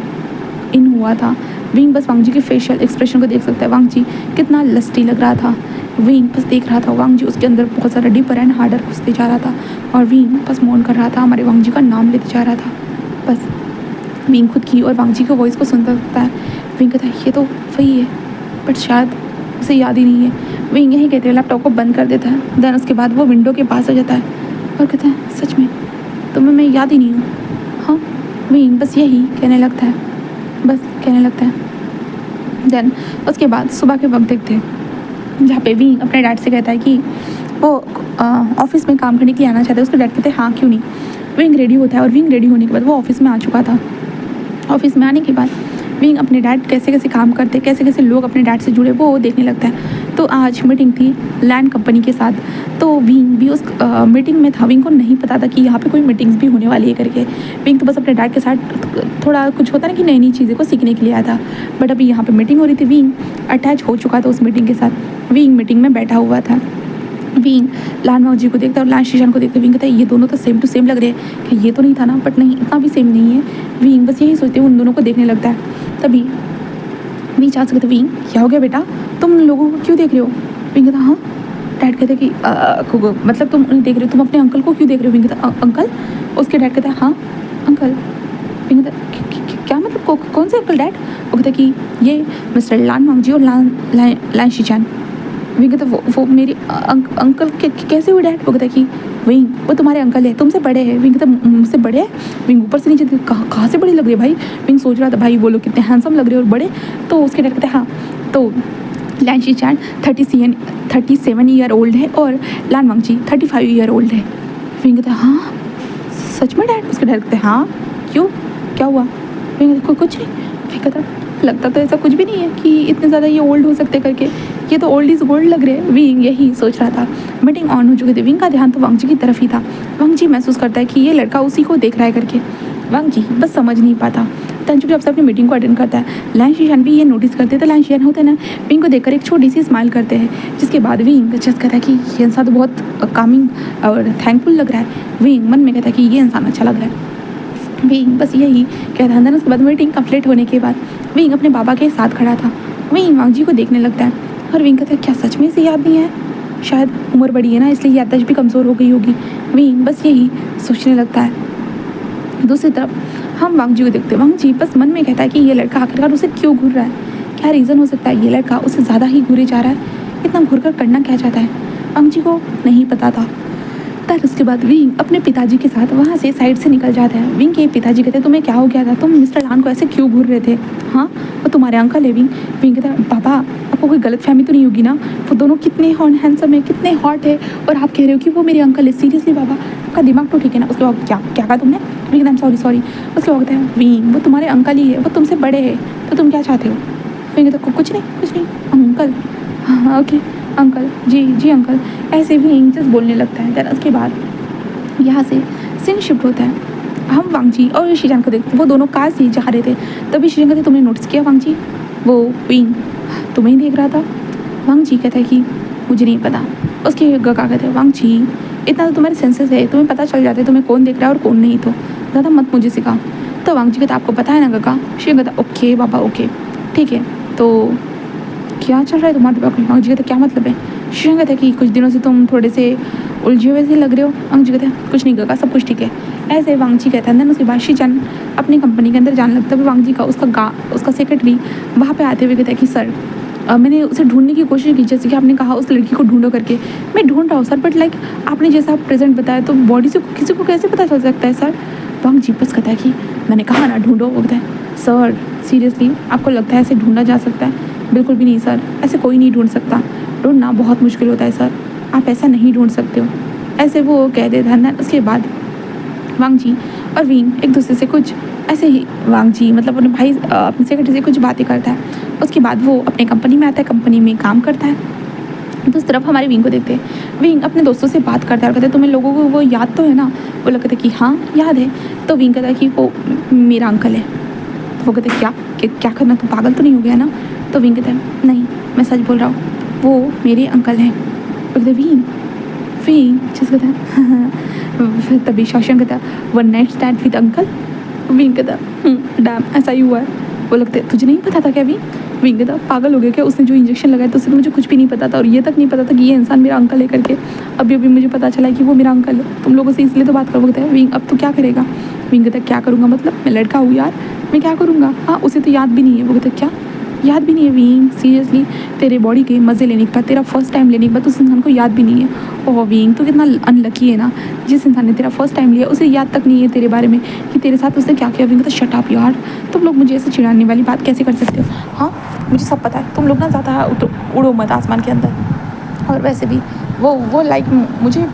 इन हुआ था। विंग बस वांग जी के फेशियल एक्सप्रेशन को देख सकता है। वांग जी कितना लस्टी लग रहा था। विंग बस देख रहा था। वांग जी उसके अंदर बहुत सारा डीपर एंड हार्डर घुसते जा रहा था और विंग बस मौन कर रहा था, हमारे वांग जी का नाम लेते जा रहा था। बस विंग खुद की और वांग जी की वॉइस को सुनता सकता है। विंग कहता है ये तो वही है, बट शायद उसे याद ही नहीं है। विंग यही कहते हैं, लैपटॉप को बंद कर देता है। दैन उसके बाद वो विंडो के पास आ जाता है और कहता है सच में तुम्हें मैं याद ही नहीं हूँ। हाँ विंग बस यही कहने लगता है, बस कहने लगता है। दैन उसके बाद सुबह के वक्त देखते हैं जहाँ पे विंग अपने डैड से कहता है कि वो ऑफिस में काम करने के लिए आना चाहता है। उसके डैड कहते हैं हाँ क्यों नहीं। विंग रेडी होता है और विंग रेडी होने के बाद वो ऑफिस में आ चुका था। ऑफिस में आने के बाद विंग अपने डैड कैसे कैसे काम करते, कैसे कैसे लोग अपने डैड से जुड़े वो देखने लगता है। तो आज मीटिंग थी लैंड कंपनी के साथ, तो विंग भी उस मीटिंग में था। विंग को नहीं पता था कि यहाँ पे कोई मीटिंग्स भी होने वाली है करके। विंग तो बस अपने डैड के साथ थोड़ा कुछ होता है ना कि नई नई चीज़ें को सीखने के लिए आया था। बट अभी यहाँ पे मीटिंग हो रही थी, विंग अटैच हो चुका था उस मीटिंग के साथ। विंग मीटिंग में बैठा हुआ था। विंग लान मांगजी को देखता और लान शीशान को देखता। विंग कहता है ये दोनों तो सेम टू सेम लग रहे हैं, कि ये तो नहीं था ना, बट नहीं इतना भी सेम नहीं है। विंग बस यही सोचते हुए उन दोनों को देखने लगता है। तभी विंग चांस कहते विंग क्या हो गया बेटा, तुम लोगों को क्यों देख रहे हो? विंग कहता हाँ। डैड कहते कि मतलब तुम नहीं देख रहे हो, तुम अपने अंकल को क्यों देख रहे हो? विंग कहता अंकल? उसके डैड कहता है हाँ अंकल। विंग कहता क्या मतलब कौन से अंकल डैड? वो कहता कि ये मिस्टर लान मांगजी और लान शीचान। विंग कहता वो मेरे अंकल कैसे हुए डैड? वो कहता कि विंग वो तुम्हारे अंकल है, तुमसे बड़े हैं। विंग कहता मुझसे बड़े है? विंग ऊपर से नीचे कहाँ से बड़े लग रहे हैं भाई? विंग सोच रहा था भाई वो लोग कितने हैंडसम लग रहे हैं और बड़े। तो उसके डैड कहते हैं हाँ। तो लान शीचान 37 ईयर ओल्ड है और लान मांगजी 35 ईयर ओल्ड है। विंग कहता है हाँ सच में डैड? उसके डैड कहते हैं हाँ क्यों, क्या हुआ? विंग कहता कुछ नहीं। विंग कहता लगता तो ऐसा कुछ भी नहीं है कि इतने ज़्यादा ये ओल्ड हो सकते करके, ये तो ओल्ड इज़ गोल्ड लग रहे हैं। विंग यही सोच रहा था। मीटिंग ऑन हो चुकी थी। विंग का ध्यान तो वांगजी की तरफ ही था। वांगजी महसूस करता है कि ये लड़का उसी को देख रहा है करके। वांगजी बस समझ नहीं पाता। तंजू जब से अपनी मीटिंग को अटेंड करता है, लान शीशान भी ये नोटिस करते हैं। तो लान शीशान होते हैं ना, विंग को देखकर एक छोटी सी स्माइल करते हैं, जिसके बाद विंग जस्ट कहता है कि ये इंसान तो बहुत कामिंग और थैंकफुल लग रहा है। विंग मन में कहता है कि ये इंसान अच्छा लग रहा है। विंग बस यही कहता है। उसके बाद मीटिंग कंप्लीट होने के बाद विंग अपने बाबा के साथ खड़ा था। विंग वांगजी को देखने लगता है और विंग कहता है क्या सच में इसे याद नहीं है? शायद उम्र बड़ी है ना, इसलिए याददाश्त भी कमज़ोर हो गई होगी। विंग बस यही सोचने लगता है। दूसरी तरफ हम वांगजी को देखते हैं। वांगजी बस मन में कहता है कि ये लड़का आखिरकार उसे क्यों घूर रहा है? क्या रीज़न हो सकता है ये लड़का उसे ज़्यादा ही घूरे जा रहा है? इतना घूर कर करना क्या चाहता है? वांगजी को नहीं पता था। पर उसके बाद विंग अपने पिताजी के साथ वहाँ से साइड से निकल जाता है। विंग के पिताजी कहते हैं तुम्हें क्या हो गया था, तुम मिस्टर लान को ऐसे क्यों घूर रहे थे? हाँ वो तुम्हारे अंकल है। विंग कहता है पापा आपको कोई गलतफहमी तो नहीं होगी ना, वो दोनों कितने हैंडसम है, कितने हॉट है, और आप कह रहे हो कि वो मेरे अंकल है? सीरियसली बाबा आपका दिमाग तो ठीक है ना? उसके बाद क्या क्या कहा तुमने? विंग कहता सॉरी। उसके बाद कहते हैं विंग वो तुम्हारे अंकल ही है, वो तुमसे बड़े हैं, तो तुम क्या चाहते हो? विंग कहता कुछ नहीं अंकल। हाँ ओके अंकल, जी अंकल। ऐसे विंग जस्ट बोलने लगता है। देन उसके बाद यहाँ से सीन शिफ्ट होता है। हम वांगजी और शीजान को देखते हैं। वो दोनों कार से जा रहे थे। तभी शीजान कहते तुमने नोटिस किया वांगजी वो विंग तुम्हें ही देख रहा था? वांगजी कहता है कि मुझे नहीं पता। उसके गगा कहते हैं वांगजी इतना तो तुम्हारे सेंसेस है, तुम्हें पता चल जाता है तुम्हें कौन देख रहा है और कौन नहीं, तो ज़्यादा मत मुझे सिखा। तो वांगजी कहता आपको पता है ना गगा? शीजान कहता ओके बाबा ओके ठीक है। तो क्या चल रहा है तुम्हारे दिमाग में? वांगजी कहता क्या मतलब है? शीजान कहता है कि कुछ दिनों से तुम थोड़े से उलझे हुए से लग रहे हो। वांगजी कहते हैं कुछ नहीं गगा सब कुछ ठीक है। ऐसे वांगजी कहता है। उसके बाद शीजान अपनी कंपनी के अंदर जाने लगता है। वांगजी का उसका सेक्रेटरी वहाँ पे आते हुए कहता है कि सर मैंने उसे ढूंढने की कोशिश की, जैसे कि आपने कहा उस लड़की को ढूंढो करके। मैं ढूंढ रहा हूँ सर, बट लाइक आपने जैसा प्रेजेंट बताया तो बॉडी से किसी को कैसे पता चल सकता है सर? वांगजी बस कहता है कि मैंने कहा ना ढूंढो। वो कहता है सर सीरियसली आपको लगता है ऐसे ढूंढा जा सकता है? बिल्कुल भी नहीं सर, ऐसे कोई नहीं ढूंढ सकता, ढूंढना बहुत मुश्किल होता है सर, आप ऐसा नहीं ढूंढ सकते हो। ऐसे वो कह देता है। उसके बाद वांगजी और विंग एक दूसरे से कुछ ऐसे ही वांगजी मतलब अपने भाई अपने सेक्रेटरी से कुछ बातें करता है। उसके बाद वो अपने कंपनी में आता है, कंपनी में काम करता है। दूसरी तरफ हमारे विंग को देखते हैं। विंग अपने दोस्तों से बात करता है और कहते हैं तुम्हें लोगों को वो याद तो है ना? वो लोग कहते हैं कि हाँ याद है। तो विंग कहता है कि वो मेरा अंकल है। तो वो कहते हैं क्या करना, तो पागल तो नहीं हो गया ना? तो विंग कहता है नहीं मैं सच बोल रहा हूँ, वो मेरे अंकल हैं। वो कहते विंग जिस कहता है फिर तभी शासन कहता है one night stand with uncle. Wing कहता डैम ऐसा ही हुआ है। वो लगता है तुझे नहीं पता था क्या? विंग कहता पागल हो गया क्या? उसने जो इंजेक्शन लगाया तो उससे तो मुझे कुछ भी नहीं पता था, और ये तक नहीं पता था कि ये इंसान मेरा अंकल है करके। अभी मुझे पता चला कि वो मेरा अंकल है, तुम लोगों से इसलिए तो बात कर। वो कहता है विंग अब तो क्या करेगा? विंग कहता क्या करूँगा मतलब, मैं लड़का हूँ यार, मैं क्या करूँगा? हाँ उसे तो याद भी नहीं है। वो कहता क्या याद भी नहीं है? विंग सीरियसली तेरे बॉडी के मज़े लेने के बाद, तेरा फर्स्ट टाइम लेने के बाद उस इंसान को याद भी नहीं है। ओह विंग तो कितना अनलकी है ना, जिस इंसान ने तेरा फर्स्ट टाइम लिया उसे याद तक नहीं है तेरे बारे में कि तेरे साथ उसने क्या किया। विंग तो शट अप यार, तुम लोग मुझे ऐसे चिढ़ाने वाली बात कैसे कर सकते हो? हाँ मुझे सब पता है, तुम लोग ना ज़्यादा उड़ो मत आसमान के अंदर। और वैसे भी वो लाइक मुझे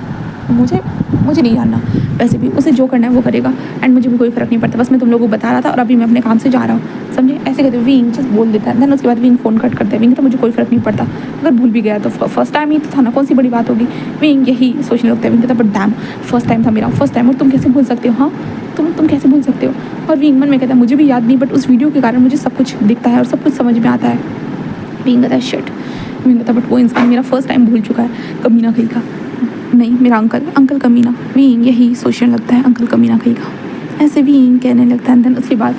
मुझे नहीं जानना, वैसे भी उसे जो करना है वो करेगा एंड मुझे भी कोई फ़र्क नहीं पड़ता, बस मैं तुम लोगों को बता रहा था और अभी मैं अपने काम से जा रहा हूँ, समझे। ऐसे कहते विंग जस्ट बोल देता है। देन उसके बाद विंग फ़ोन कट करता है। विंग तो मुझे कोई फ़र्क नहीं पड़ता, अगर भूल भी गया तो फर्स्ट टाइम ही तो था ना, कौन सी बड़ी बात होगी। विंग यही सोचने लगता है। विंग कहता है बट डैम फर्स्ट टाइम था मेरा, फर्स्ट टाइम, और तुम कैसे भूल सकते हो, हाँ तुम कैसे भूल सकते हो। और विंग मन में कहता है मुझे भी याद नहीं, बट उस वीडियो के कारण मुझे सब कुछ दिखता है और सब कुछ समझ में आता है। विंग कहता है शिट। विंग कहता है बट वो इंसान मेरा फर्स्ट टाइम भूल चुका है, कमीना कहीं का, नहीं मेरा अंकल कमीना। विंग यही सोचने लगता है, अंकल कमीना कहीं का, ऐसे विंग कहने लगता है। देन उसके बाद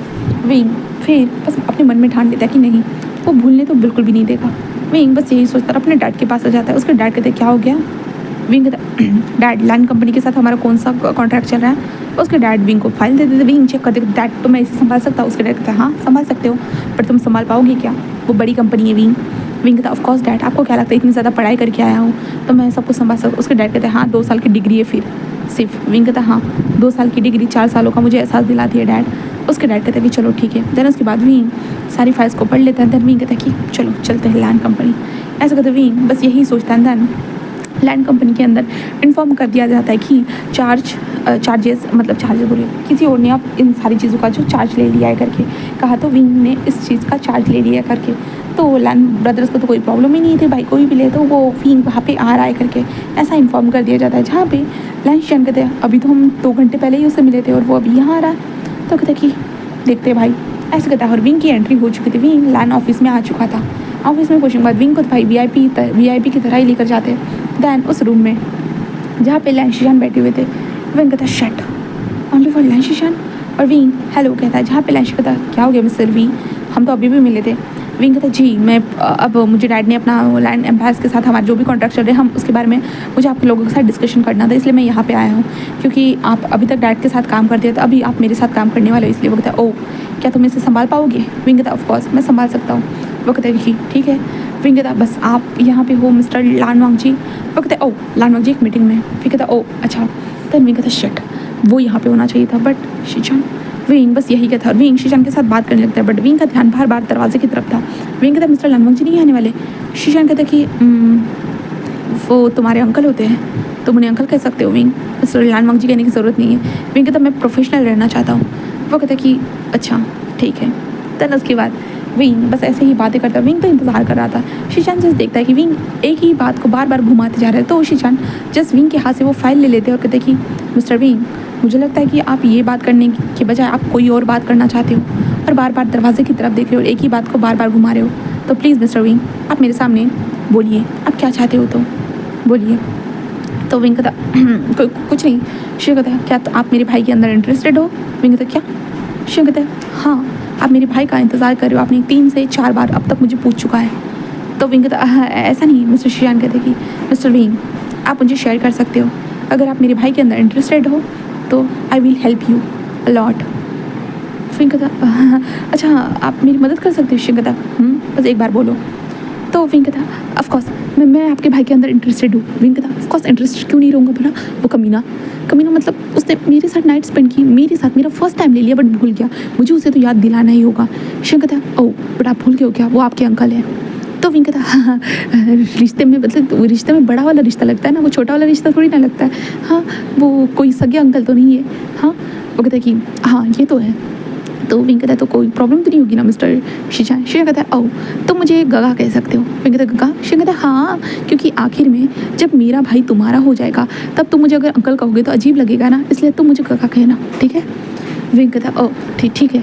विंग फिर बस अपने मन में ठान लेता है कि नहीं, वो भूलने तो बिल्कुल भी नहीं देगा। विंग बस यही सोचता है, अपने डैड के पास आ जाता है। उसके डैड कहते क्या हो गया। विंग कहता डैड लैंड कंपनी के साथ हमारा कौन सा कॉन्ट्रैक्ट चल रहा है। उसके डैड विंग को फाइल दे देते। विंग चेक कर देते, डैड तो मैं इसे संभाल सकता हूँ। उसके डैड कहता है हाँ संभाल सकते हो, पर तुम संभाल पाओगे क्या, वो बड़ी कंपनी है। विंग कहता ऑफकोर्स डैड, आपको क्या लगता है इतनी ज़्यादा पढ़ाई करके आया हूँ तो मैं सब कुछ संभाल सकता हूँ। उसके डैड कहते हैं हाँ 2 साल की डिग्री है फिर सिर्फ। विंग कहता हाँ 2 साल की डिग्री 4 सालों का मुझे एहसास दिलाती है डैड। उसके डैड कहते हैं कि चलो ठीक है। देन उसके बाद विंग सारी फाइल्स को पढ़ लेता है। देन विंग कहता है कि चलो चलते हैं लैंड कंपनी। ऐसा कहते विंग बस यही सोचता है। देन लैंड कंपनी के अंदर इन्फॉर्म कर दिया जाता है कि चार्जेस बोलिए किसी और ने आप इन सारी चीज़ों का जो चार्ज ले लिया है करके कहा, तो विंग ने इस चीज़ का चार्ज ले लिया करके। तो लैंड ब्रदर्स को तो कोई प्रॉब्लम ही नहीं थी, भाई कोई भी ले तो वो विंग वहाँ पे आ रहा है करके ऐसा इन्फॉर्म कर दिया जाता है। जहाँ पे लैंड शिशान कहते हैं अभी तो हम 2 घंटे पहले ही उससे मिले थे और वो अभी यहाँ आ रहा है। तो कहते कि देखते भाई, ऐसे कहता है। और विंग की एंट्री हो चुकी थी, विंग लैंड ऑफिस में आ चुका था। ऑफिस में कुछ बाद विंग को तो भाई वीआईपी की तरह ही लेकर जाते। दैन उस रूम में जहाँ पे लैंड शिशान बैठे हुए थे, विंग कहता शट ओनली फॉर लैंड शिशान। और विंग हेलो कहता है। जहाँ पे लैंड कहता क्या हो गया मिस्टर वी, हम तो अभी भी मिले थे। विंग कहता जी मैं अब मुझे डैड ने अपना लैंड एम्पायर्स के साथ हमारे जो भी कॉन्ट्रैक्ट चल रहे हैं हम उसके बारे में मुझे आपके लोगों के साथ डिस्कशन करना था, इसलिए मैं यहाँ पे आया हूँ। क्योंकि आप अभी तक डैड के साथ काम करते हैं तो अभी आप मेरे साथ काम करने वाले हो, इसलिए वो कहता है ओ क्या तुम इसे संभाल पाओगे। विंग कहता ऑफकोर्स मैं संभाल सकता हूँ। वो कहता है कि ठीक है। विंग कहता बस आप यहाँ पे हो मिस्टर लानवांग जी। वो कहता है ओ लानवांग जी एक मीटिंग में। फिर कहता ओ अच्छा। देन विंग कहता शिट वो यहाँ पे होना चाहिए था बट शिशान। विंग बस यही कहता है। विंग शिशान के साथ बात करने लगता है बट विंग का ध्यान बार बार दरवाजे की तरफ था। विंग कहता मिस्टर लानवांग जी नहीं आने वाले। शिशान कहता कि वो तुम्हारे अंकल होते हैं, तुम उन्हें अंकल कह सकते हो। विंग मिस्टर लानवांग जी कहने की ज़रूरत नहीं है। विंग कहता मैं प्रोफेशनल रहना चाहता हूँ। वो कहता कि अच्छा ठीक है। देन उसके बाद विंग बस ऐसे ही बातें करता है। विंग तो इंतज़ार कर रहा था। शिशान जस्ट देखता है कि विंग एक ही बात को बार बार घुमाते जा रहा है, तो शिशान जस्ट विंग के हाथ से वो फाइल ले लेते हैं और कहते हैं कि मिस्टर विंग मुझे लगता है कि आप ये बात करने के बजाय आप कोई और बात करना चाहते हो और बार बार दरवाजे की तरफ देख रहे हो और एक ही बात को बार बार घुमा रहे हो। तो प्लीज़ मिस्टर विंग आप मेरे सामने बोलिए आप क्या चाहते हो, तो बोलिए। तो विंग कहता कुछ नहीं। शिव कहता क्या तो आप मेरे भाई के अंदर इंटरेस्टेड हो। विंग कहता क्या। शिव कहता हाँ आप मेरे भाई का इंतज़ार कर रहे हो, आपने 3 से 4 बार अब तक मुझे पूछ चुका है। तो विंग कहता ऐसा नहीं। मिस्टर शिशान कहते कि मिस्टर विंग आप मुझे शेयर कर सकते हो, अगर आप मेरे भाई के अंदर इंटरेस्टेड हो तो I will help you a lot. Wing कहता अच्छा आप मेरी मदद कर सकते हो। शिव कहता बस एक बार बोलो। तो विंग कहता ऑफकोर्स मैं आपके भाई के अंदर इंटरेस्टेड हूँ। विंग कहता ऑफकोर्स इंटरेस्टेड क्यों नहीं रहूँगा भला, वो कमीना मतलब उसने मेरे साथ नाइट स्पेंड की, मेरे साथ मेरा फर्स्ट टाइम ले लिया बट भूल गया, मुझे उसे तो याद दिलाना ही होगा। शिव कहता ओह बट आप भूल गए हो क्या, वो आपके अंकल है। तो विंग कहता हाँ रिश्ते में मतलब रिश्ते में बड़ा वाला रिश्ता लगता है ना, वो छोटा वाला रिश्ता थोड़ी ना लगता है। हाँ वो कोई सगे अंकल तो नहीं है। हाँ वो कहता है कि हाँ ये तो है। तो विंग कहता है तो कोई प्रॉब्लम तो नहीं होगी ना मिस्टर शिशान। शिव कहता है ओ तो मुझे गगा कह सकते हो। विंग कहता है गगा। शिव कहता है हाँ क्योंकि आखिर में जब मेरा भाई तुम्हारा हो जाएगा तब तुम मुझे अगर अंकल कहोगे तो अजीब लगेगा ना, इसलिए तुम मुझे गगा कहना ठीक है। विंग कहता है ओ ठीक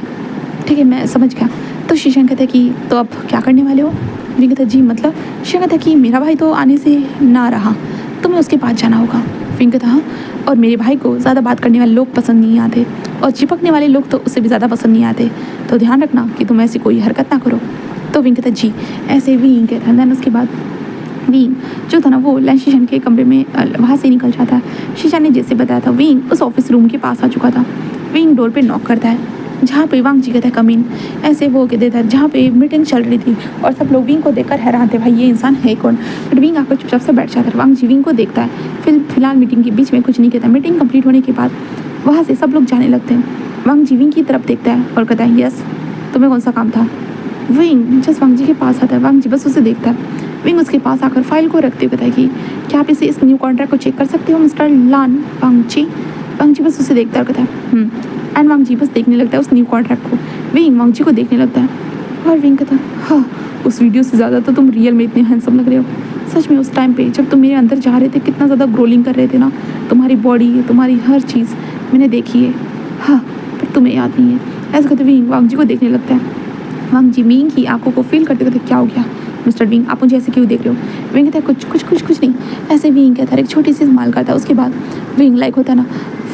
है मैं समझ गया। तो शिशान कहता है कि तो अब क्या करने वाले हो। विंग कहता है जी मतलब। शिव कहता है कि मेरा भाई तो आने से ना रहा, तुम्हें उसके पास जाना होगा। विंग कहता हाँ और मेरे भाई को ज़्यादा बात करने वाले लोग पसंद नहीं आते और चिपकने वाले लोग तो उससे भी ज़्यादा पसंद नहीं आते, तो ध्यान रखना कि तुम ऐसी कोई हरकत ना करो। तो विंग कहता जी ऐसे विंग कहता है। देन उसके बाद विंग जो था ना वो लैंड शिशान के कमरे में वहाँ से निकल जाता है। शिशान ने जैसे बताया था विंग उस ऑफिस रूम के पास आ चुका था। विंग डोर पे नॉक करता है, जहाँ पे वांग जी कहता है कम इन। ऐसे वो कह देता है जहाँ पे मीटिंग चल रही थी और सब लोग विंग को देखकर हैरान थे, भाई ये इंसान है कौन। बट विंग आकर चुपचाप से बैठ जाता है। वांग जी विंग को देखता है, फिलहाल मीटिंग के बीच में कुछ नहीं कहता। मीटिंग कंप्लीट होने के बाद वहाँ से सब लोग जाने लगते हैं। वांग जी विंग की तरफ देखता है और कहता है यस तुम्हें कौन सा काम था। विंग जस्ट वांग जी के पास आता है। वांग जी बस उसे देखता है। विंग उसके पास आकर फाइल को रखते हुए कहता है कि क्या आप इस न्यू कॉन्ट्रैक्ट को चेक कर सकते हो मिस्टर लान वांगची। वांगची बस उसे देखता और कहता है एंड वांगची बस देखने लगता है उस न्यू कॉन्ट्रैक्ट को। विंग वांगची को देखने लगता है और विंग कहता है हाँ, उस वीडियो से ज़्यादा तो तुम रियल में इतने हैंडसम लग रहे हो। सच में उस टाइम पे जब तुम मेरे अंदर जा रहे थे कितना ज़्यादा ग्रोलिंग कर रहे थे ना, तुम्हारी बॉडी तुम्हारी हर चीज़ मैंने देखी है। हाँ, पर तुम्हें याद नहीं है। ऐसा कहते विंग वांगची को देखने लगता है। वांगची विंग की आंखों को फील करते कहते क्या हो गया मिस्टर विंग, आप मुझे ऐसे क्यों देख रहे हो। विंग कहता है कुछ नहीं। ऐसे विंग कहता है एक छोटी सी स्माइल करता है। उसके बाद विंग लाइक होता है ना,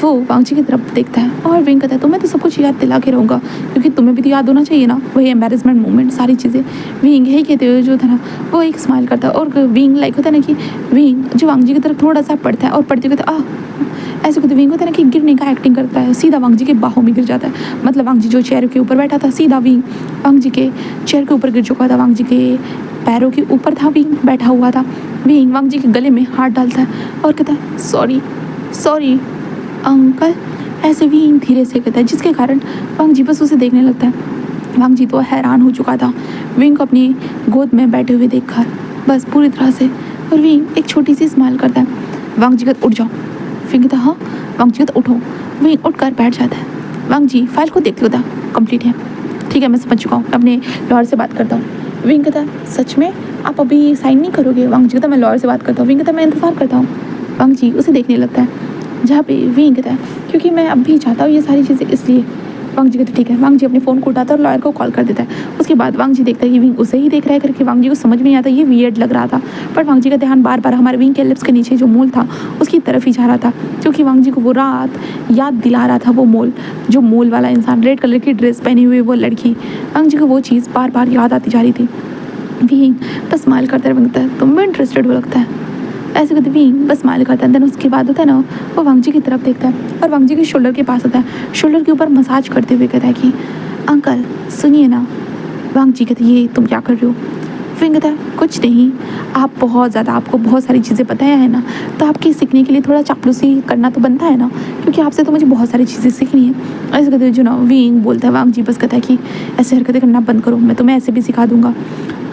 वो वांगची की तरफ देखता है और विंग कहता है तुम्हें तो सब कुछ याद दिला के रहूँगा क्योंकि तुम्हें भी तो याद होना चाहिए ना, वही एम्बेरसमेंट मोमेंट सारी चीज़ें। विंग यही कहते हुए जो था ना वो एक स्माइल करता है और विंग लाइक होता है ना कि विंग जो वांगची की तरफ थोड़ा सा पड़ता है और पढ़ते कहते ऐसे कहते विंग होता है ना कि गिरने का एक्टिंग करता है, सीधा वांगची के बाहों में गिर जाता है। मतलब वांगची जो चेयर के ऊपर बैठा था सीधा विंग वांगची के चेयर के ऊपर गिर चुका था। वांगची के पैरों के ऊपर था विंग बैठा हुआ था। विंग वांगची के गले में हाथ डालता है और कहता है सॉरी अंकल। ऐसे विंग धीरे से कहता है जिसके कारण वांगची बस उसे देखने लगता है। वांगची तो हैरान हो चुका था विंग को अपनी गोद में बैठे हुए देखकर बस पूरी तरह से। और विंग एक छोटी सी स्माइल करता है। वांगची कहता उठ जाओ। विंग कहता हाँ। वांगची कहता उठो। विंग उठकर बैठ जाता है। वांगची फाइल को देखते होता कंप्लीट है, ठीक है मैं समझ चुका हूँ, अपने लॉयर से बात करता हूँ। विंग कहता सच में आप अभी साइन नहीं करोगे। वांगची कहता मैं लॉयर से बात करता हूँ। विंग कहता मैं इंतज़ार करता हूँ। वांगची उसे देखने लगता है जहाँ पे विंग कहता है क्योंकि मैं अब भी चाहता हूँ ये सारी चीज़ें इसलिए। वांगची कहता ठीक है। वांगची अपने फ़ोन को उठाता है और लॉयर को कॉल कर देता है। उसके बाद वांगची देखता है कि विंग उसे ही देख रहा है करके वांगची को समझ में नहीं आता, ये वियर्ड लग रहा था। पर वांगची का ध्यान बार बार हमारे विंग के लिप्स के नीचे जो मोल था उसकी तरफ ही जा रहा था क्योंकि वांगची को वो रात याद दिला रहा था, वो मोल, जो मोल वाला इंसान, रेड कलर की ड्रेस पहनी हुई वो लड़की। वांगची को वो चीज़ बार बार याद आती जा रही थी। विंग बस स्माइल करता है तुम भी इंटरेस्टेड हो लगता है। ऐसे कहते विंग बस स्माइल करता है। देन उसके बाद होता है ना वो वांगची की तरफ देखता है और वांगची के शोल्डर के पास होता है, शोल्डर के ऊपर मसाज करते हुए कहता है कि अंकल सुनिए ना। वांगची कहते ये तुम क्या कर रहे हो। विंग कहता है कुछ नहीं, आपको बहुत सारी चीज़ें पता है ना, तो आपके सीखने के लिए थोड़ा चापलूसी करना तो बनता है ना, क्योंकि आपसे तो मुझे बहुत सारी चीज़ें सीखनी है। ऐसे कहते जो ना विंग बोलता है वांगची बस कहता है कि ऐसे हरकतें करना बंद करो, मैं तुम्हें ऐसे भी सिखा दूंगा।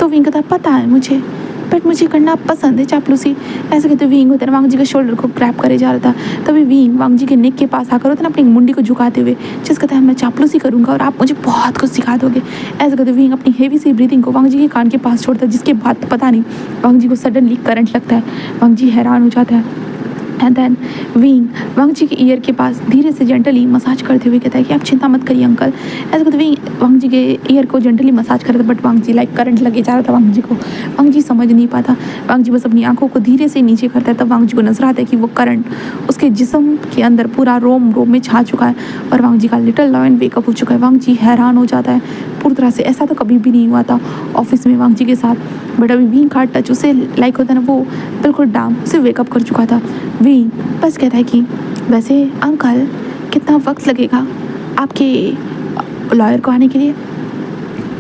तो विंग कहता है पता है मुझे, बट मुझे करना पसंद है चापलूसी। ऐसे कहते विंग होता है ना वांगची के शोल्डर को ग्रैब करे जा रहा था। तभी विंग वांगची के नेक के पास आकर होता है ना अपनी मुंडी को झुकाते हुए जिस कहता है मैं चापलूसी करूंगा और आप मुझे बहुत कुछ सिखा दोगे। ऐसे कहते विंग अपनी हेवी सी ब्रीथिंग को वांगची के कान के पास छोड़ता है जिसके बाद पता नहीं वांगची को सडनली करंट लगता है। वांगची हैरान हो जाता है। एंड देन विंग वांगची के ईयर के पास धीरे से जेंटली मसाज करते हुए कहता है कि आप चिंता मत करिए अंकल। ऐसे कहते विंग वांगची के ईयर को जेंटली मसाज करता था बट वांगची लाइक करंट लगे जा रहा था वांगची को। वांगची समझ नहीं पाता। वांगची बस अपनी आंखों को धीरे से नीचे करता है तब वांगची को नजर आता है कि वो करंट उसके जिस्म के अंदर पूरा रोम में छा चुका है और वांगची का लिटिल लॉयन वेकअप हो चुका है। वांगची हैरान हो जाता है पूरी तरह से। ऐसा तो कभी भी नहीं हुआ था ऑफिस में वांगची के साथ, बट अभी विंग का टच उसे लाइक होता है ना वो बिल्कुल डाम उसे वेकअप कर चुका था। विंग बस कहता है कि वैसे अंकल कितना वक्त लगेगा आपके लॉयर को आने के लिए,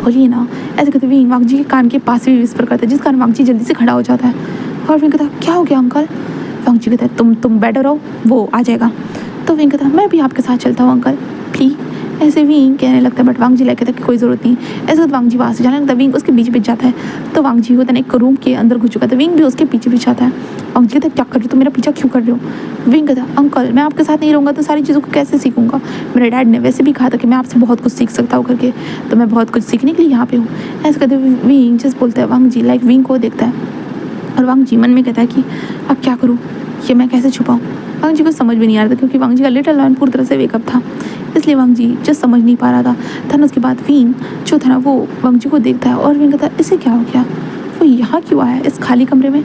बोलिए ना। ऐसे कहते विंग वांगची के कान के पास भी विस्पर करता है जिस कारण वांगची जल्दी से खड़ा हो जाता है और विंग कहता क्या हो गया अंकल। वांगची कहता है तुम बैठे रहो वो आ जाएगा। तो विंग कहता मैं भी आपके साथ चलता हूँ अंकल प्लीज़। ऐसे विंग कहने लगता है बट वांगची लाइक कहता है कि कोई ज़रूरत नहीं। ऐसे तो वांगची वहाँ से जाने लगता है। विंग उसके पीछे जाता है तो वांगची होता है एक रूम के अंदर घुस चुका था। विंग भी उसके पीछे जाता है। वांगची कहता है क्या कर रहे हो तुम मेरा पीछा क्यों कर रहे हो। विंग कहता है अंकल मैं आपके साथ नहीं रहूँगा तो सारी चीज़ों को कैसे सीखूंगा। मेरे डैड ने वैसे भी कहा था कि मैं आपसे बहुत कुछ सीख सकता हूँ करके, तो मैं बहुत कुछ सीखने के लिए यहाँ पे हूँ। ऐसे कहते विंग जस्ट बोलता है वांगची लाइक विंग को देखता है और वांगची मन में कहता है कि अब क्या करूँ, ये मैं कैसे छुपाऊँ। वांगची को समझ भी नहीं आ रहा था क्योंकि वांगची का लिटिल लॉयन पूरी तरह से वेकअप था, इसलिए वांगची जस्ट समझ नहीं पा रहा था। था उसके बाद विंग जो था ना वो वांगची को देखता है और विंग कहता है इसे क्या हो गया, वो यहाँ क्यों आया इस खाली कमरे में।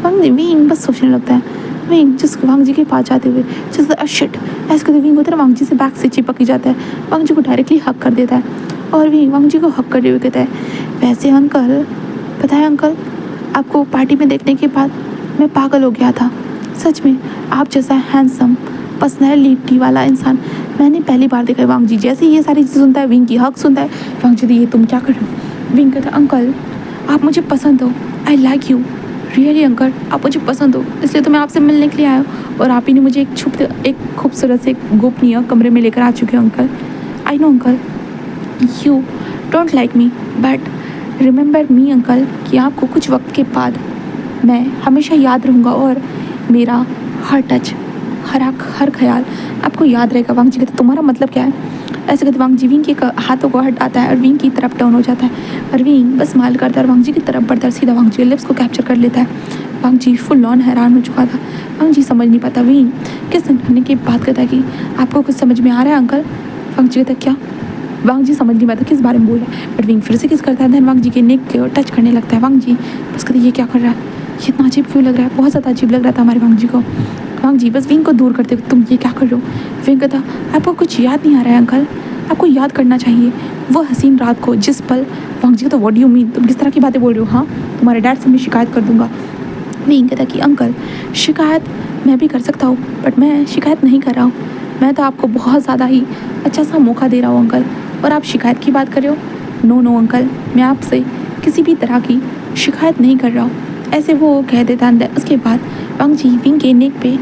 विंग बस सोचने लगता है। विंग जिस वांगची के पास जाते हुए जिस शिट ऐसे करते विंग होता है वांगची से बैक से चिपक जाता है, वांगची को डायरेक्टली हक कर देता है और विंग वांगची को हक करते हुए कहता है वैसे अंकल पता है अंकल आपको पार्टी में देखने के बाद मैं पागल हो गया था। सच में आप जैसा हैंडसम पर्सनैलिटी वाला इंसान मैंने पहली बार देखा है। वांगची जैसे ये सारी चीज़ सुनता है विंग की हक सुनता है। वांगची ये तुम क्या कर रहे हो। विंग कहता है अंकल आप मुझे पसंद हो, I like you really uncle, आप मुझे पसंद हो इसलिए तो मैं आपसे मिलने के लिए आया हूँ और आप ही ने मुझे एक खूबसूरत से गोपनीय कमरे में लेकर आ चुके हो uncle. I know uncle you don't like me but remember me uncle, कि आपको कुछ वक्त के बाद मैं हमेशा याद रहूँगा और मेरा हर टच, हर ख्याल आपको याद रहेगा। वांग जी कहते तुम्हारा मतलब क्या है? ऐसे कहते वांग जी विंग के हाथों को हटाता है और विंग की तरफ टर्न हो जाता है और विंग बस स्माइल करता है और वांग जी की तरफ बढ़ता है, सीधा वांग जी के लिप्स को कैप्चर कर लेता है। वांग जी फुल ऑन हैरान हो चुका था। वांग जी समझ नहीं पाता विंग किस करने की बात करता है कि आपको कुछ समझ में आ रहा है अंकल? वांग जी कहता क्या? वांग जी समझ नहीं पाता किस बारे में बोल रहा है, बट विंग फिर से किस करता है। देन वांग जी के नेक को टच करने लगता है। वांग जी बस कहते ये क्या कर रहा है, ये इतना अजीब क्यों लग रहा है? बहुत ज़्यादा अजीब लग रहा था हमारे वांग जी को। वांग जी बस विंग को दूर करते तुम ये क्या कर रहे हो? विंग कहता आपको कुछ याद नहीं आ रहा है अंकल, आपको याद करना चाहिए वो हसीन रात को जिस पल। वांग जी तो व्हाट डू यू मीन, तुम किस तरह की बातें बोल रहे हो? हाँ, तुम्हारे डैड से मैं शिकायत कर दूंगा। विंग कहता कि अंकल शिकायत मैं भी कर सकता हूँ, बट मैं शिकायत नहीं कर रहा हूँ, मैं तो आपको बहुत ज़्यादा ही अच्छा सा मौका दे रहा हूँ अंकल, और आप शिकायत की बात कर रहे हो। नो नो अंकल, मैं आपसे किसी भी तरह की शिकायत नहीं कर रहा हूँ, ऐसे वो कह देता अंदर। उसके बाद वांग जी विंग के नेक पे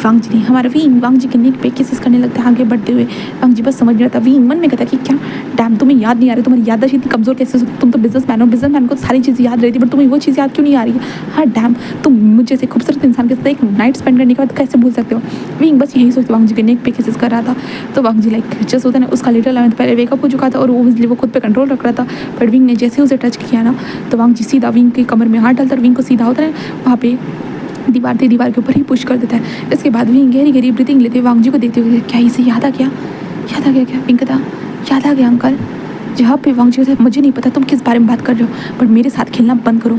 वांग जी नहीं, हमारा विंग वांग जी के नेक पे किसेस करने लगता है आगे बढ़ते हुए। वांग जी बस समझ नहीं आता। विंग मन में कहता कि क्या डैम तुम्हें याद नहीं आ रही, तुम्हारी याददाश्त इतनी कमज़ोर कैसे? तुम तो बिजनेसमैन हो, बिजनेसमैन को सारी चीज़ें याद रहती है, बट तुम्हें वो चीज़ याद क्यों नहीं आ रही है? हाँ डैम, तुम मुझे जैसे खूबसूरत इंसान के साथ एक नाइट स्पेंड करने के बाद कैसे भूल सकते हो? विंग बस यही सोचते वांग जी के नेक पे किसेस कर रहा था। तो वांग जी लाइक जैसे होता है ना, उसका लिटिल आयन पहले वेकअप हो चुका था और वो खुद पे कंट्रोल रख रहा था, बट विंग ने जैसे उसे टच किया ना, तो वांग जी सीधा विंग की कमर में हाथ डालता और विंग को सीधा होता है वहाँ पे दीवार के ऊपर ही पुश कर देता है। इसके बाद विंग गहरी गहरी ब्रीथिंग लेते हुए वांग जी को देखते हुए क्या इसे याद आ गया? याद आ गया क्या? विंग कहता याद आ गया अंकल। जहाँ पे वांग जी कहता मुझे नहीं पता तुम किस बारे में बात कर रहे हो, बट मेरे साथ खेलना बंद करो।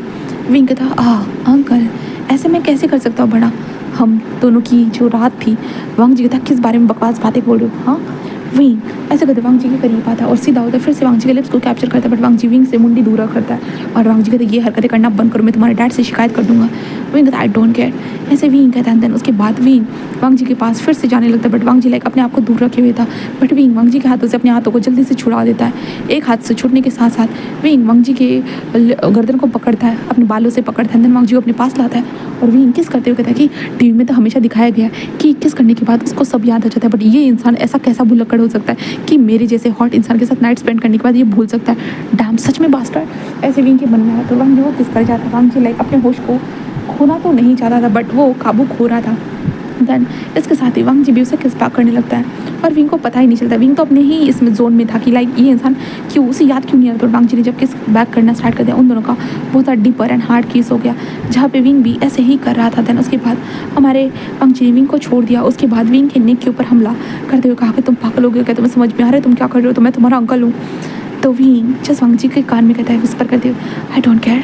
विंग कहता अंकल ऐसे मैं कैसे कर सकता हूँ बड़ा, हम दोनों की जो रात थी। वांग जी कहता किस बारे में बकवास बातें बोल रहे हो? हाँ विंग ऐसे कहते वांग जी के करीब आता और सीधा होता है, फिर से वांग जी के लिप्स को कैप्चर करता है, बट वांग जी विंग से मुंडी दूर करता है और वांग जी कहते ये हरकतें करना बंद करो, मैं तुम्हारे डैड से शिकायत कर दूंगा। विंग कहता आई डोंट केयर, ऐसे विंग कहता है। उसके बाद विंग वांग जी के पास फिर से जाने लगता है, बट वांग जी लाइक अपने आप को दूर रखे हुए था, बट विंग वांग जी के हाथों से अपने हाथों को जल्दी से छुड़ा देता है। एक हाथ से छूटने के साथ साथ विंग वांग जी के गर्दन को पकड़ता है, अपने बालों से पकड़ता है, देन वांग जी को अपने पास लाता है और विंग किस करते हुए कहता है कि टीवी में तो हमेशा दिखाया गया है कि किस करने के बाद उसको सब याद आ जाता है, बट ये इंसान ऐसा कैसा भुलक्कड़ हो सकता है कि मेरे जैसे हॉट इंसान के साथ नाइट स्पेंड करने के बाद ये भूल सकता है? डैम सच में बास्टर्ड, ऐसे विंग के मन में आया। तो वांग जी वो किस कर जाता है। वांग जी लाइक अपने होश को खोना तो नहीं चाहता था, बट वो काबू खो रहा था। देन इसके साथ ही वांग जी भी उसे किस बैक करने लगता है और विंग को पता ही नहीं चलता। विंग तो अपने ही इसमें जोन में था कि लाइक ये इंसान क्यों उसे याद क्यों नहीं आ रहा। तो वांग जी ने जब किस बैक करना स्टार्ट कर दिया, उन दोनों का बहुत ज़्यादा डीपर एंड हार्ड किस हो गया, जहाँ पे विंग भी ऐसे ही कर रहा था। देन उसके बाद हमारे वांग जी ने विंग को छोड़ दिया। उसके बाद विंग के नेक के ऊपर हमला करते हुए कहा कि तुम पागल हो गए क्या? तुम्हें समझ में आ रहा है तुम क्या कर रहे हो? तो मैं तुम्हारा अंकल हूँ। तो विंग जस्ट वांग जी के कान में कहता है विस्पर करते हुए आई डोंट केयर,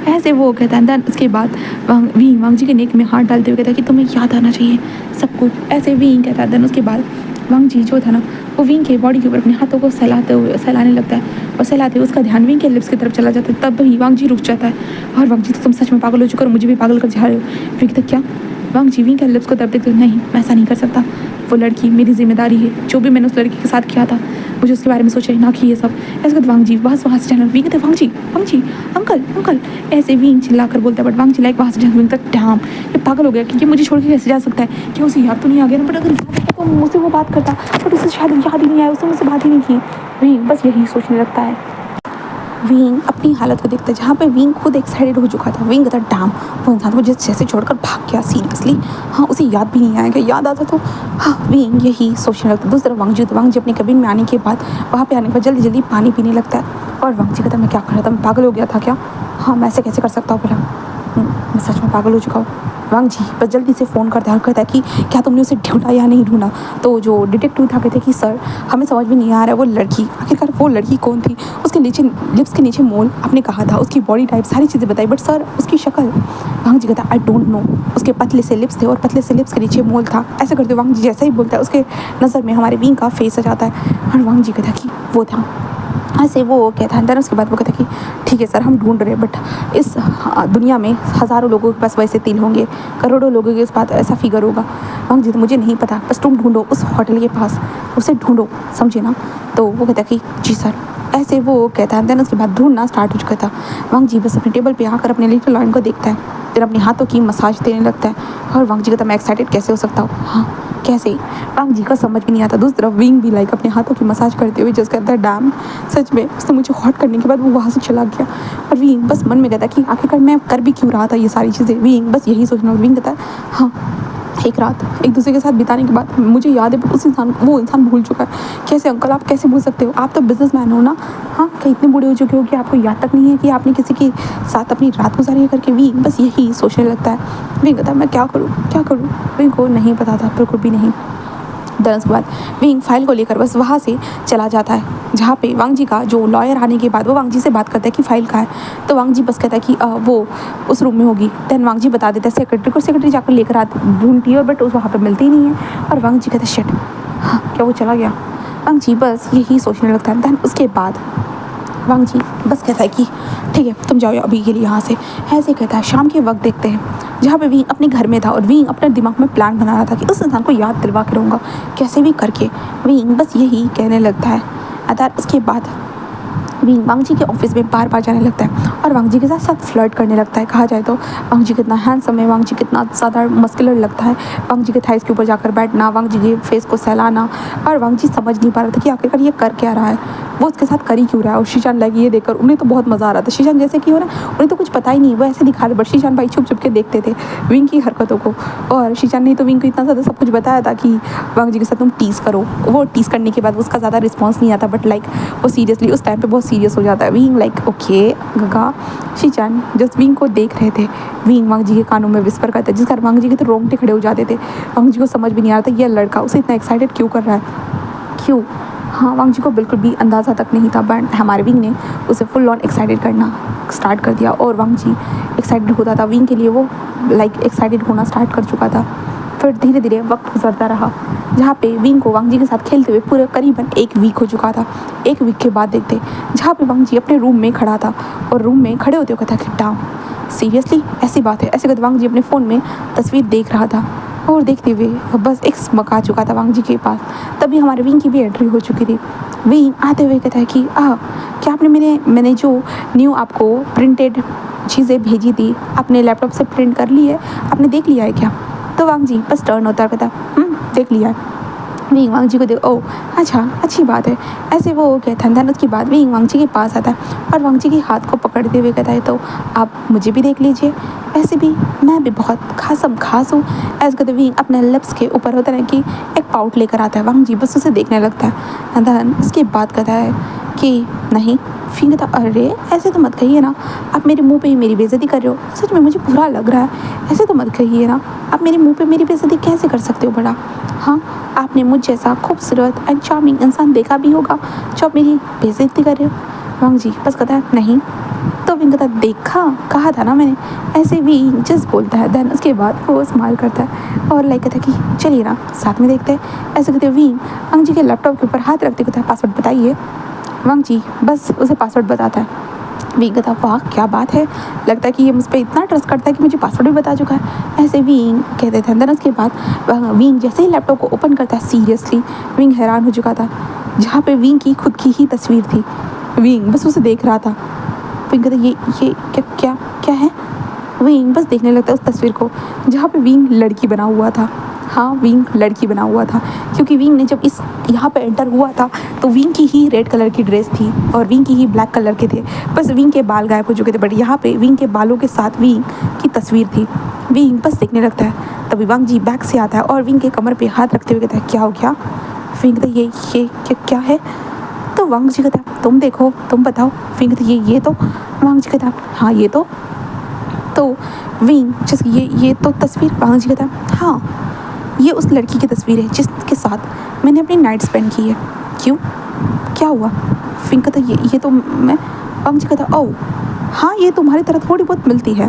ऐसे वो कहता है। देन उसके बाद वांग जी के नेक में हाथ डालते हुए कहता है कि तुम्हें याद आना चाहिए सब कुछ, ऐसे विंग कहता है। देन उसके बाद वांग जी जो था ना, वो विंग के बॉडी के ऊपर अपने हाथों को सहलाने लगता है और सहलाते हुए उसका ध्यान विंग के लिप्स की तरफ चला जाता है। तब ही वांग जी रुक जाता है और वांग जी तो तुम सच में पागल हो चुका हो, मुझे भी पागल कर जा रहे हो। विंग तक क्या? वांग जी विंग के लिप्स को तरफ देखते नहीं, मैं ऐसा नहीं कर सकता, वो लड़की मेरी जिम्मेदारी है, जो भी मैंने उस लड़की के साथ किया था मुझे उसके बारे में सोचा ना कि ये सब। ऐसे कहते वांग जी बस वहाँ से जाना। विंग कहते वांग जी अंकल अंकल, ऐसे विंग चिल्ला कर बोलता है, बट वांग जी लाइक वहाँ से जाना। विंग तक डैम ये पागल हो गया कि मुझे छोड़ के कैसे जा सकता है? क्या उसे याद तो नहीं आ गया ना? बट अगर याद तो मुझसे वो बात करता, बट उसे शायद याद ही नहीं आया, उसने मुझसे बात ही नहीं की। विंग बस यही सोचने लगता है। विंग अपनी हालत को देखता है जहाँ पे विंग खुद एक्साइटेड हो चुका था। विंग कहता डैम वो इंसान मुझे जैसे छोड़कर भाग गया सीरियसली, हाँ उसे याद भी नहीं आएगा, याद आता तो हाँ। विंग यही सोचने लगता है। दूसरी तरफ वांग जी अपने कैबिन में आने के बाद वहाँ पे आने के बाद जल्दी जल्दी पानी पीने लगता है और वांग जी कहता मैं क्या कर रहा था, मैं पागल हो गया था क्या? हाँ मैं ऐसे कैसे कर सकता हूँ बोला, मैं सच में पागल हो चुका हूँ। वांग जी बस जल्दी से फ़ोन करता है और कहता है कि क्या तुमने उसे ढूंढा या नहीं ढूंढा? तो जो डिटेक्टिव था कहते कि सर हमें समझ में नहीं आ रहा है वो लड़की आखिरकार वो लड़की कौन थी? उसके नीचे लिप्स के नीचे मोल आपने कहा था, उसकी बॉडी टाइप सारी चीज़ें बताई, बट सर उसकी शक्ल। वांग जी कहता आई डोंट नो, उसके पतले से लिप्स थे और पतले से लिप्स के नीचे मोल था। ऐसे करते वांग जी जैसा ही बोलता है उसके नज़र में हमारे विंग का फेस आ जाता है और वांग जी कहता कि वो था। ऐसे वो कहता है। उसके बाद वो कहता है कि ठीक है सर हम ढूंढ रहे हैं, बट इस दुनिया में हज़ारों लोगों के पास वैसे तिल होंगे, करोड़ों लोगों के पास ऐसा फिगर होगा। वांग जी तो मुझे नहीं पता, बस तुम ढूंढो उस होटल के पास, उसे ढूंढो समझे ना? तो वो कहता है कि जी सर। ऐसे वो कहता है। देन उसके बाद ढूंढना स्टार्ट हो चुका था। वांग जी बस अपने टेबल पे आकर अपने लिटिल लॉयन को देखता है, फिर अपने हाथों की मसाज देने लगता है। और वांग जी कहता मैं एक्साइटेड कैसे हो सकता हूँ, हाँ कैसे? वांग जी का समझ भी नहीं आता। दूसरी तरफ विंग भी लाइक अपने हाथों की मसाज करते हुए जस्ट कहता है डैम, सच में उसने मुझे हॉट करने के बाद वो वहाँ से चला गया। और विंग बस मन में कहता है कि आखिरकार मैं कर भी क्यों रहा था ये सारी चीज़ें। विंग बस यही सोचना। विंग कहता है हाँ, एक रात एक दूसरे के साथ बिताने के बाद मुझे याद है, बट उस इंसान वो इंसान भूल चुका है। कैसे अंकल, आप कैसे भूल सकते हो? आप तो बिजनेसमैन हो ना। हाँ, क्या इतने बूढ़े हो चुके हो कि आपको याद तक नहीं है कि आपने किसी के साथ अपनी रात गुजारी है करके? विंग बस यही सोचने लगता है। विंग कहता है मैं क्या करूँ क्या करूँ। विंग को नहीं पता था, बिल्कुल भी नहीं। दरअसल उसके बाद विंग फाइल को लेकर बस वहाँ से चला जाता है, जहाँ पे वांग जी का जो लॉयर आने के बाद वो वांग जी से बात करता है कि फ़ाइल कहाँ है। तो वांग जी बस कहता है कि वो उस रूम में होगी। देन वांग जी बता देता है सेक्रेटरी को। सेक्रेटरी जाकर लेकर आती ढूंढती है, बट उस वहाँ पर मिलती ही नहीं है। और वांग जी कहता है शिट, हाँ क्या वो चला गया? वांग जी बस यही सोचने लगता है। देन उसके बाद वांग जी बस कहता है कि ठीक है तुम जाओ अभी के लिए यहाँ से। ऐसे कहता है। शाम के वक्त देखते हैं जहाँ पे विंग अपने घर में था और विंग अपने दिमाग में प्लान बना रहा था कि उस इंसान को याद दिलवा के रहूँगा कैसे भी करके। विंग बस यही कहने लगता है। अगर उसके बाद विंग वांग जी के ऑफिस में बार बार जाने लगता है और वांग जी के साथ साथ फ्लर्ट करने लगता है। कहा जाए तो वांग जी कितना हैंडसम है, वांग जी कितना ज़्यादा मस्कुलर लगता है। वांग जी के थाइस के ऊपर जाकर बैठना, वांग जी के फेस को सहलाना। और वांग जी समझ नहीं पा रहा था कि आखिरकार ये कर क्या रहा है, वो उसके साथ कर ही क्यों रहा है। और शीशान लाइक ये देखकर उन्हें तो बहुत मज़ा आ रहा था। शीशान जैसे कि हो ना, उन्हें तो कुछ पता ही नहीं, वो ऐसे दिखा रहे, बट शीशान भाई छुप छुप के देखते थे विंग की हरकतों को। और शीशान ने तो विंग को इतना ज़्यादा सब कुछ बताया था कि वांग जी के साथ तुम टीज़ करो। वो टीज़ करने के बाद उसका ज़्यादा रिस्पॉन्स नहीं आता, बट लाइक वो सीरियसली उस टाइम पर बहुत सीरियस हो जाता है। विंग लाइक ओके गगा। शीशान जस्ट विंग को देख रहे थे। विंग वांग जी के कानों में विस्पर करता है, जिस कारण वांग जी के तो रोंगटे खड़े हो जाते थे। वांग जी को समझ भी नहीं आ रहा था ये लड़का उसे इतना एक्साइटेड क्यों कर रहा है, क्यों। हाँ, वांग जी को बिल्कुल भी अंदाज़ा तक नहीं था, बट हमारे विंग ने उसे फुल ऑन एक्साइटेड करना स्टार्ट कर दिया। और वांग जी एक्साइटेड होता था विंग के लिए, वो लाइक एक्साइटेड होना स्टार्ट कर चुका था। फिर धीरे धीरे वक्त गुजरता रहा, जहाँ पे विंग को वांग जी के साथ खेलते हुए पूरे करीबन एक वीक हो चुका था। एक वीक के बाद देखते जहाँ पे वांग जी अपने रूम में खड़ा था और रूम में खड़े होते हुए कहता कि डाउन सीरियसली ऐसी बात है। ऐसे कहते वांग जी अपने फ़ोन में तस्वीर देख रहा था और देखते हुए बस एक स्मक आ चुका था वांग जी के पास। तभी हमारे विंग की भी एंट्री हो चुकी थी। विंग आते हुए कहता है कि क्या आपने मैंने जो न्यू आपको प्रिंटेड चीज़ें भेजी थी आपने लैपटॉप से प्रिंट कर ली है, आपने देख लिया है क्या? तो वांग जी बस टर्न होता कहता देख लिया है। विंग वांग जी को देख ओह अच्छा अच्छी बात है। ऐसे वो कहता है। उसके बाद विंग वांग जी के पास आता है और वांग जी के हाथ को पकड़ते हुए कहता है तो आप मुझे भी देख लीजिए, ऐसे भी मैं भी बहुत खास हूँ। ऐसे कहते विंग अपने लिप्स के ऊपर होता है कि एक पाउट लेकर आता है। वांग जी बस उसे देखने लगता है। एंड उसके बाद कहता है कि नहीं। फिर कहता अरे ऐसे तो मत कहिए ना, आप मेरे मुंह पे ही मेरी बेइज्जती कर रहे हो, सच में मुझे बुरा लग रहा है। ऐसे तो मत कहिए ना, आप मेरे मुंह पे मेरी बेइज्जती कैसे कर सकते हो बड़ा। हाँ, आपने मुझ जैसा खूबसूरत एंड चार्मिंग इंसान देखा भी होगा जो आप मेरी बेइज्जती कर रहे हो। वांग जी बस कहता है नहीं। तो विंग कहता देखा, कहा था ना मैंने। ऐसे भी जस्ट बोलता है। देन उसके बाद वो स्माइल करता है और लाइक कहता है कि चलिए ना साथ में देखते हैं। ऐसे कहते विंग वांग जी के लैपटॉप के ऊपर हाथ रखते कहता है पासवर्ड बताइए। वांग जी बस उसे पासवर्ड बताता है। विंग कहता वाह क्या बात है, लगता है कि ये मुझ पर इतना ट्रस्ट करता है कि मुझे पासवर्ड भी बता चुका है। ऐसे विंग कहते थे। देन उसके बाद विंग जैसे ही लैपटॉप को ओपन करता है सीरियसली विंग हैरान हो चुका था, जहाँ पे विंग की खुद की ही तस्वीर थी। विंग बस उसे देख रहा था। विंग कहता ये क्या क्या क्या है। विंग बस देखने लगता है उस तस्वीर को जहाँ पे विंग लड़की बना हुआ था। हाँ, विंग लड़की बना हुआ था क्योंकि विंग ने जब इस यहाँ पे एंटर हुआ था तो विंग की ही रेड कलर की ड्रेस थी और विंग की ही ब्लैक कलर के थे, बस विंग के बाल गायब हो चुके थे। बट यहाँ पे विंग के बालों के साथ विंग की तस्वीर थी। विंग बस देखने लगता है। तभी वांग जी बैक से आता है और विंग के कमर पे हाथ रखते हुए कहता है क्या हो गया। विंग कहता ये क्या है। तो वांग जी कहता तुम देखो तुम बताओ। विंग कहता ये तो। वांग जी कहता हाँ ये तो विंग जैसे ये तो तस्वीर। वांग जी कहता हाँ ये उस लड़की की तस्वीर है जिसके साथ मैंने अपनी नाइट स्पेंड की है। क्यों, क्या हुआ। विंग कहता ये तो मैं। वांग जी कहता ओह हाँ ये तुम्हारी तरह थोड़ी बहुत मिलती है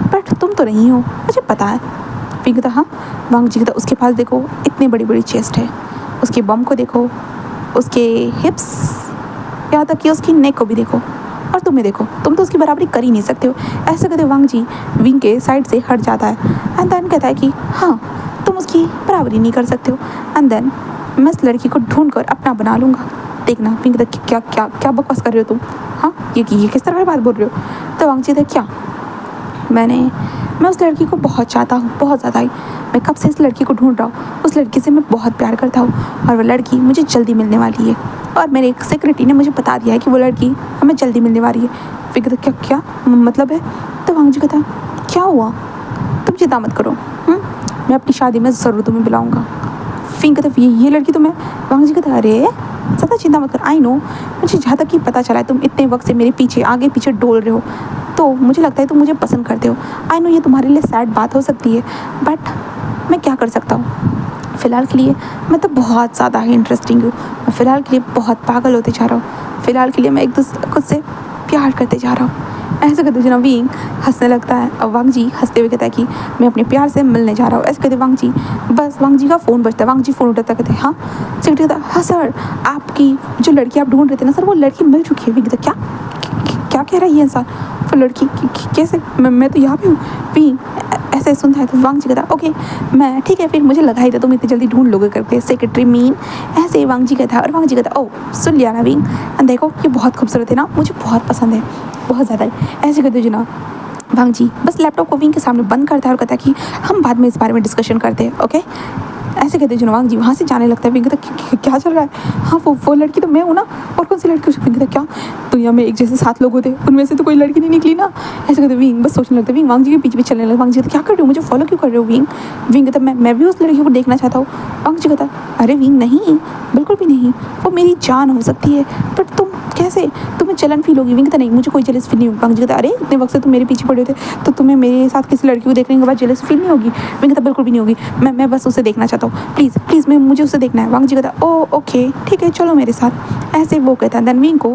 बट तुम तो नहीं हो, मुझे पता है। विंग कहता हाँ। वांग जी कहता उसके पास देखो इतनी बड़ी बड़ी चेस्ट है, उसके बम को देखो, उसके हिप्स, यहाँ तक कि उसकी नेक को भी देखो, और तुम्हें देखो तुम तो उसकी बराबरी कर ही नहीं सकते हो। ऐसे कहते वांग जी विंग के साइड से हट जाता है। एंड देन कहता है कि हाँ तुम उसकी बराबरी नहीं कर सकते हो। एंड देन मैं इस लड़की को ढूंढ कर अपना बना लूँगा। देखना। विंग कहता क्या क्या क्या बकवास कर रहे हो तुम, हाँ ये किस तरह की बात बोल रहे हो। तो वांग जी कहता क्या, मैं उस लड़की को बहुत चाहता हूँ, बहुत ज़्यादा ही। मैं कब से इस लड़की को ढूंढ रहा हूँ, उस लड़की से मैं बहुत प्यार करता हूँ और वो लड़की मुझे जल्दी मिलने वाली है। और मेरे एक सेक्रेटरी ने मुझे बता दिया है कि वो लड़की हमें जल्दी मिलने वाली है। फिर कहता क्या क्या मतलब है। तो वांग जी कहता क्या हुआ, तुम चिंता मत करो, मैं अपनी शादी में ज़रूर तुम्हें बुलाऊँगा। फिर कहता ये लड़की तो मैं। वांग जी कहता अरे ज़्यादा चिंता मत कर, आई नो, मुझे जहाँ तक कि पता चला है तुम इतने वक्त से मेरे पीछे आगे पीछे डोल रहे हो, तो मुझे लगता है तुम मुझे पसंद करते हो। आई नो ये तुम्हारे लिए सैड बात हो सकती है, बट मैं क्या कर सकता हूँ। फ़िलहाल के लिए मैं तो बहुत ज़्यादा ही इंटरेस्टिंग हूँ, मैं फ़िलहाल के लिए बहुत पागल होते जा रहा हूँ, फ़िलहाल के लिए मैं एक दूसरे खुद से प्यार करते जा रहा हूँ। ऐसे कहते जना विंग हंसने लगता है और वांग जी हंसते हुए कहता है कि मैं अपने प्यार से मिलने जा रहा हूँ। ऐसे कहते वांग जी, बस वांग जी का फ़ोन बजता है, वांग जी फ़ोन उठाता कहते हाँ। सेक्रेटरी कहता हाँ सर, आपकी जो लड़की आप ढूंढ रहे थे ना सर, वो लड़की मिल चुकी है। विंग कहता क्या कह रहा है ये इंसान, वो लड़की कैसे, मैं तो यहाँ पे हूँ। विंग ऐसे सुनता है तो वांग जी कहता ओके मैं ठीक है, फिर मुझे लगा ही था तुम इतनी जल्दी ढूंढ लोगे करके सेक्रेटरी मीन। ऐसे वांग जी कहता है और वांग जी कहता ओह सुन लिया ना विंग, देखो ये बहुत खूबसूरत है ना, मुझे बहुत पसंद है, बहुत ज़्यादा ही। ऐसे कहते ना वांग जी बस लैपटॉप को विंग के सामने बंद करता है और कहता है कि हम बाद में इस बारे में डिस्कशन करते हैं, ओके। ऐसे कहते जो वांग जी वहाँ से जाने लगता है। विंग कहता क्या चल रहा है, हाँ वो लड़की तो मैं हूँ ना, और कौन सी लड़की। विंग कहता क्या दुनिया में एक जैसे 7 लोग होते, उनमें से तो कोई लड़की नहीं निकली ना। ऐसे कहते विंग बस सोचने लगता है। विंग वांग जी के पीछे चलने लगा। वांग जी क्या कर रहे हो, मुझे फॉलो क्यों कर रहे हो। विंग कहता मैं भी उस लड़की को देखना चाहता हूँ। वांग जी कहता अरे विंग नहीं, बिल्कुल भी नहीं, वो मेरी जान हो सकती है, बट तुम कैसे, तुम्हें जलन फील होगी। विंग कहता नहीं मुझे कोई जलस फील नहीं होगी। वांग जी कहता अरे इतने वक्त से तुम मेरे पीछे पड़े थे, तो तुम्हें मेरे साथ किसी लड़की को देखने के बाद जलस फील नहीं होगी। विंग कहता बिल्कुल भी नहीं होगी, मैं बस उसे देखना चाहता हूँ, प्लीज़ मैं मुझे उसे देखना है। वांग जी कहता ओ ओके ठीक है चलो मेरे साथ। ऐसे वो कहता है। देन विंग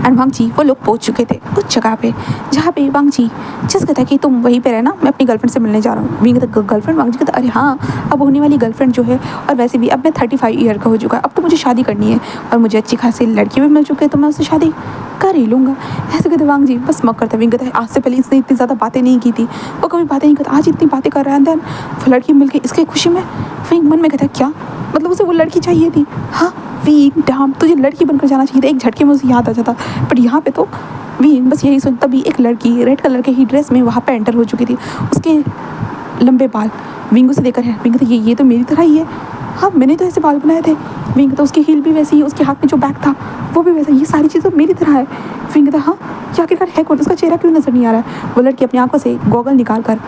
एंड वांग जी वो लोग पहुंच चुके थे उस जगह पे जहाँ पे वांग जी जस्ट कहता है कि तुम वहीं पे रहना, मैं अपनी गर्लफ्रेंड से मिलने जा रहा हूँ। विंग कहता गर्लफ्रेंड। वांग जी कहता अरे हाँ, अब होने वाली गर्लफ्रेंड जो है, और वैसे भी अब मैं 35 ईयर का हो चुका है, अब तो मुझे शादी करनी है और मुझे अच्छी खासी लड़की भी मिल चुकी है, तो मैं उससे शादी कर ही लूँगा। ऐसे कहते वांग जी बस मक करता है। विंग कहता है आज से पहले इसने इतनी ज़्यादा बातें नहीं की थी, वो कभी बातें नहीं करता, आज इतनी बातें कर रहा है। देन वो लड़की मिल गई, इसकी खुशी में विंग मन में कहता है क्या मतलब उसे वो लड़की चाहिए थी, हाँ विंग डाम तुझे लड़की बनकर जाना चाहिए था, एक झटके में उसे याद आ जाता। बट यहाँ पे तो विंग बस यही सोचता। तभी एक लड़की रेड कलर के ही ड्रेस में वहाँ पे एंटर हो चुकी थी, उसके लंबे बाल। विंग उसे देखकर है, विंग तो ये तो मेरी तरह ही है, हाँ मैंने तो ऐसे बाल बनाए थे। विंग तो उसकी हील भी वैसी है, उसके हाथ में जो बैग था वो भी वैसा, ये सारी चीज़ें मेरी तरह है। विंग था हाँ क्या आखिरकार है कौन, उसका चेहरा क्यों नजर नहीं आ रहा है। वो लड़की अपनी आंखों से गॉगल निकाल कर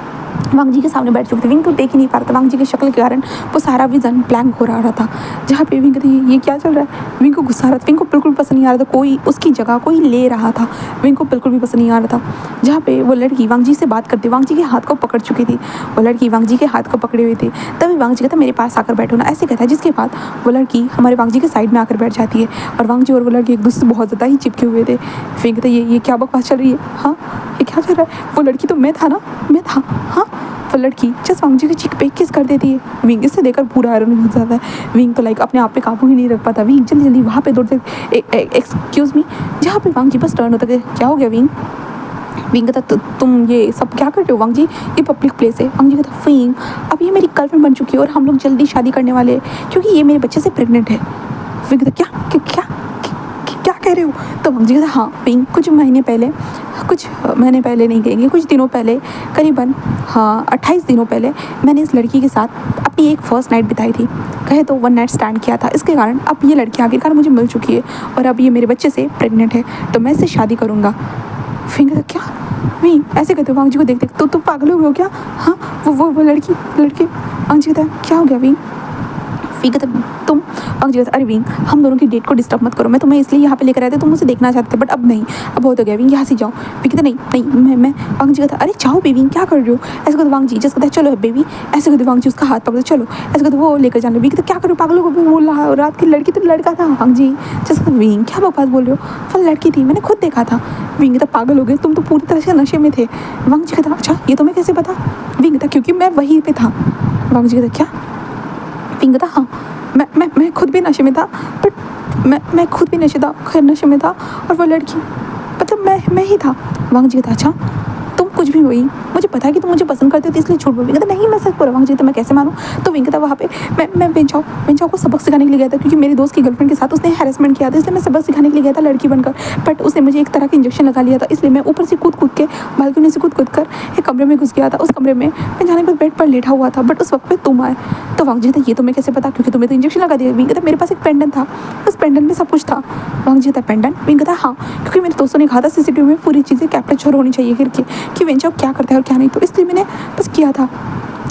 वांग जी के सामने बैठ चुकी थी। विंग तो देख ही नहीं पा रहा था, वांग जी की शक्ल के कारण वो सारा विजन ब्लैंक हो रहा था। जहाँ पे विंग थी ये क्या चल रहा है, विंग को गुस्सा आ रहा था, विंग को बिल्कुल पसंद नहीं आ रहा था, कोई उसकी जगह कोई ले रहा था, विंग को बिल्कुल भी पसंद नहीं आ रहा था। जहाँ पे वो लड़की वांग जी से बात करती, वांग जी के हाथ को पकड़ चुकी थी, वो लड़की वांग जी के हाथ को पकड़े हुए थी। तभी वांग जी कहता मेरे पास आकर बैठो ना, ऐसे कहता है, जिसके बाद वो लड़की हमारे वांग जी के साइड में आकर बैठ जाती है और वांग जी और वो लड़की एक दूसरे से बहुत ज़्यादा ही चिपके हुए थे। विंग कहता ये क्या बकवास चल रही है, हाँ ये क्या चल रहा है, वो लड़की तो मैं था ना, मैं था, हाँ। वो लड़की जस्ट वांग जी की चिक पे किस कर देती है। विंग इससे देखकर पूरा आयरन हो जाता है। विंग तो लाइक अपने आप पे काबू ही नहीं रख पाता। विंग जल्दी जल्दी वहाँ पे दौड़ते, एक्सक्यूज़ मी, जहाँ पे वांग जी बस टर्न होता है, क्या हो गया विंग। विंग कहता तुम ये सब क्या कर रहे हो वांग जी, ये पब्लिक प्लेस है। वांग जी कहता विंग अब ये मेरी गर्लफ्रेंड बन चुकी है और हम लोग जल्दी शादी करने वाले हैं क्योंकि ये मेरे बच्चे से प्रेग्नेंट है। विंग कहता क्या कह रहे हो। तो वांग जी कहता हाँ विंग कुछ महीने पहले नहीं कहेंगे, कुछ दिनों पहले, करीबन हाँ 28 दिनों पहले मैंने इस लड़की के साथ अपनी एक फर्स्ट नाइट बिताई थी, कहे तो 1 नाइट स्टैंड किया था। इसके कारण अब ये लड़की आखिरकार मुझे मिल चुकी है और अब ये मेरे बच्चे से प्रेग्नेंट है, तो मैं इससे शादी करूँगा। फिर क्या नहीं ऐसे कहते वांग जी को देख तो तुम पागल हो गए हो क्या, हाँ वो लड़की। वांग जी कहता क्या हो गया विंग। फिर कहता तुम। वांग जी कहता अरे विंग हम दोनों की डेट को डिस्टर्ब मत करो, मैं तुम्हें इसलिए यहाँ पे लेकर आए थे, तुम मुझे देखना चाहते थे बट अब नहीं, अब हो तो गया विंग, यहाँ से जाओ। फिर कहता नहीं मैं। वांग जी कहता अरे जाओ बेबी क्या कर रहे हो। ऐसे कहते वांग जी जैसे कहता चलो बेबी, ऐसे कहते वांग जी उसका हाथ पकड़ो चलो, ऐसे कहते वो लेकर जाने। विंग कहता क्या करो पागलों को, वो रात की लड़की तो लड़का था। वांग जी जैसे कहते विंग क्या बकवास बोल रहे हो, वो लड़की थी मैंने खुद देखा था। विंग कहता पागल हो गए तुम तो पूरी तरह से नशे में थे। वांग जी कहता अच्छा ये तुम्हें कैसे पता। विंग कहता क्योंकि मैं वहीं पे था। वांग जी कहता क्या। विंग कहता हाँ मैं खुद भी नशे में था, बट मैं खुद भी नशे में था और वो लड़की मतलब मैं ही था। वांग जी कहता अच्छा तुम कुछ भी भी वही, मुझे पता है कि तुम मुझे पसंद करते हो तो इसलिए झूठ बोल। कहता नहीं मैं सच बोल रहा हूँ जी, तो मैं कैसे मानूँ। तो विंग कहता वहाँ पे मैं बेंचाओ को सबक सिखाने के लिए गया था, क्योंकि मेरी दोस्त की गर्लफ्रेंड के साथ उसने हैरेसमेंट किया था, इसलिए मैं सबक सिखाने के लिए गया था लड़की बनकर। बट उसने मुझे एक तरह का इंजेक्शन लगा लिया था, इसलिए मैं ऊपर से कूद के बालकनी से कूद कर एक कमरे में घुस गया था। उस कमरे में मैं जाने के बाद बेड पर लेटा हुआ था, बट उस वक्त पे तुम आए। तो वांग जी था ये तुम्हें कैसे पता, क्योंकि तुम्हें तो इंजेक्शन लगा दिया। विंग कहता मेरे पास एक पेंडेंट था, उस पेंडेंट में सब कुछ था। वांग जी था पेंडेंट। विंग कहता हाँ, क्योंकि मेरे दोस्तों ने कहा था सीसीटीवी में पूरी चीज़ें कैप्चर होनी चाहिए करके कि वेंचाओ क्या करता है और क्या नहीं, तो इसलिए मैंने बस किया था।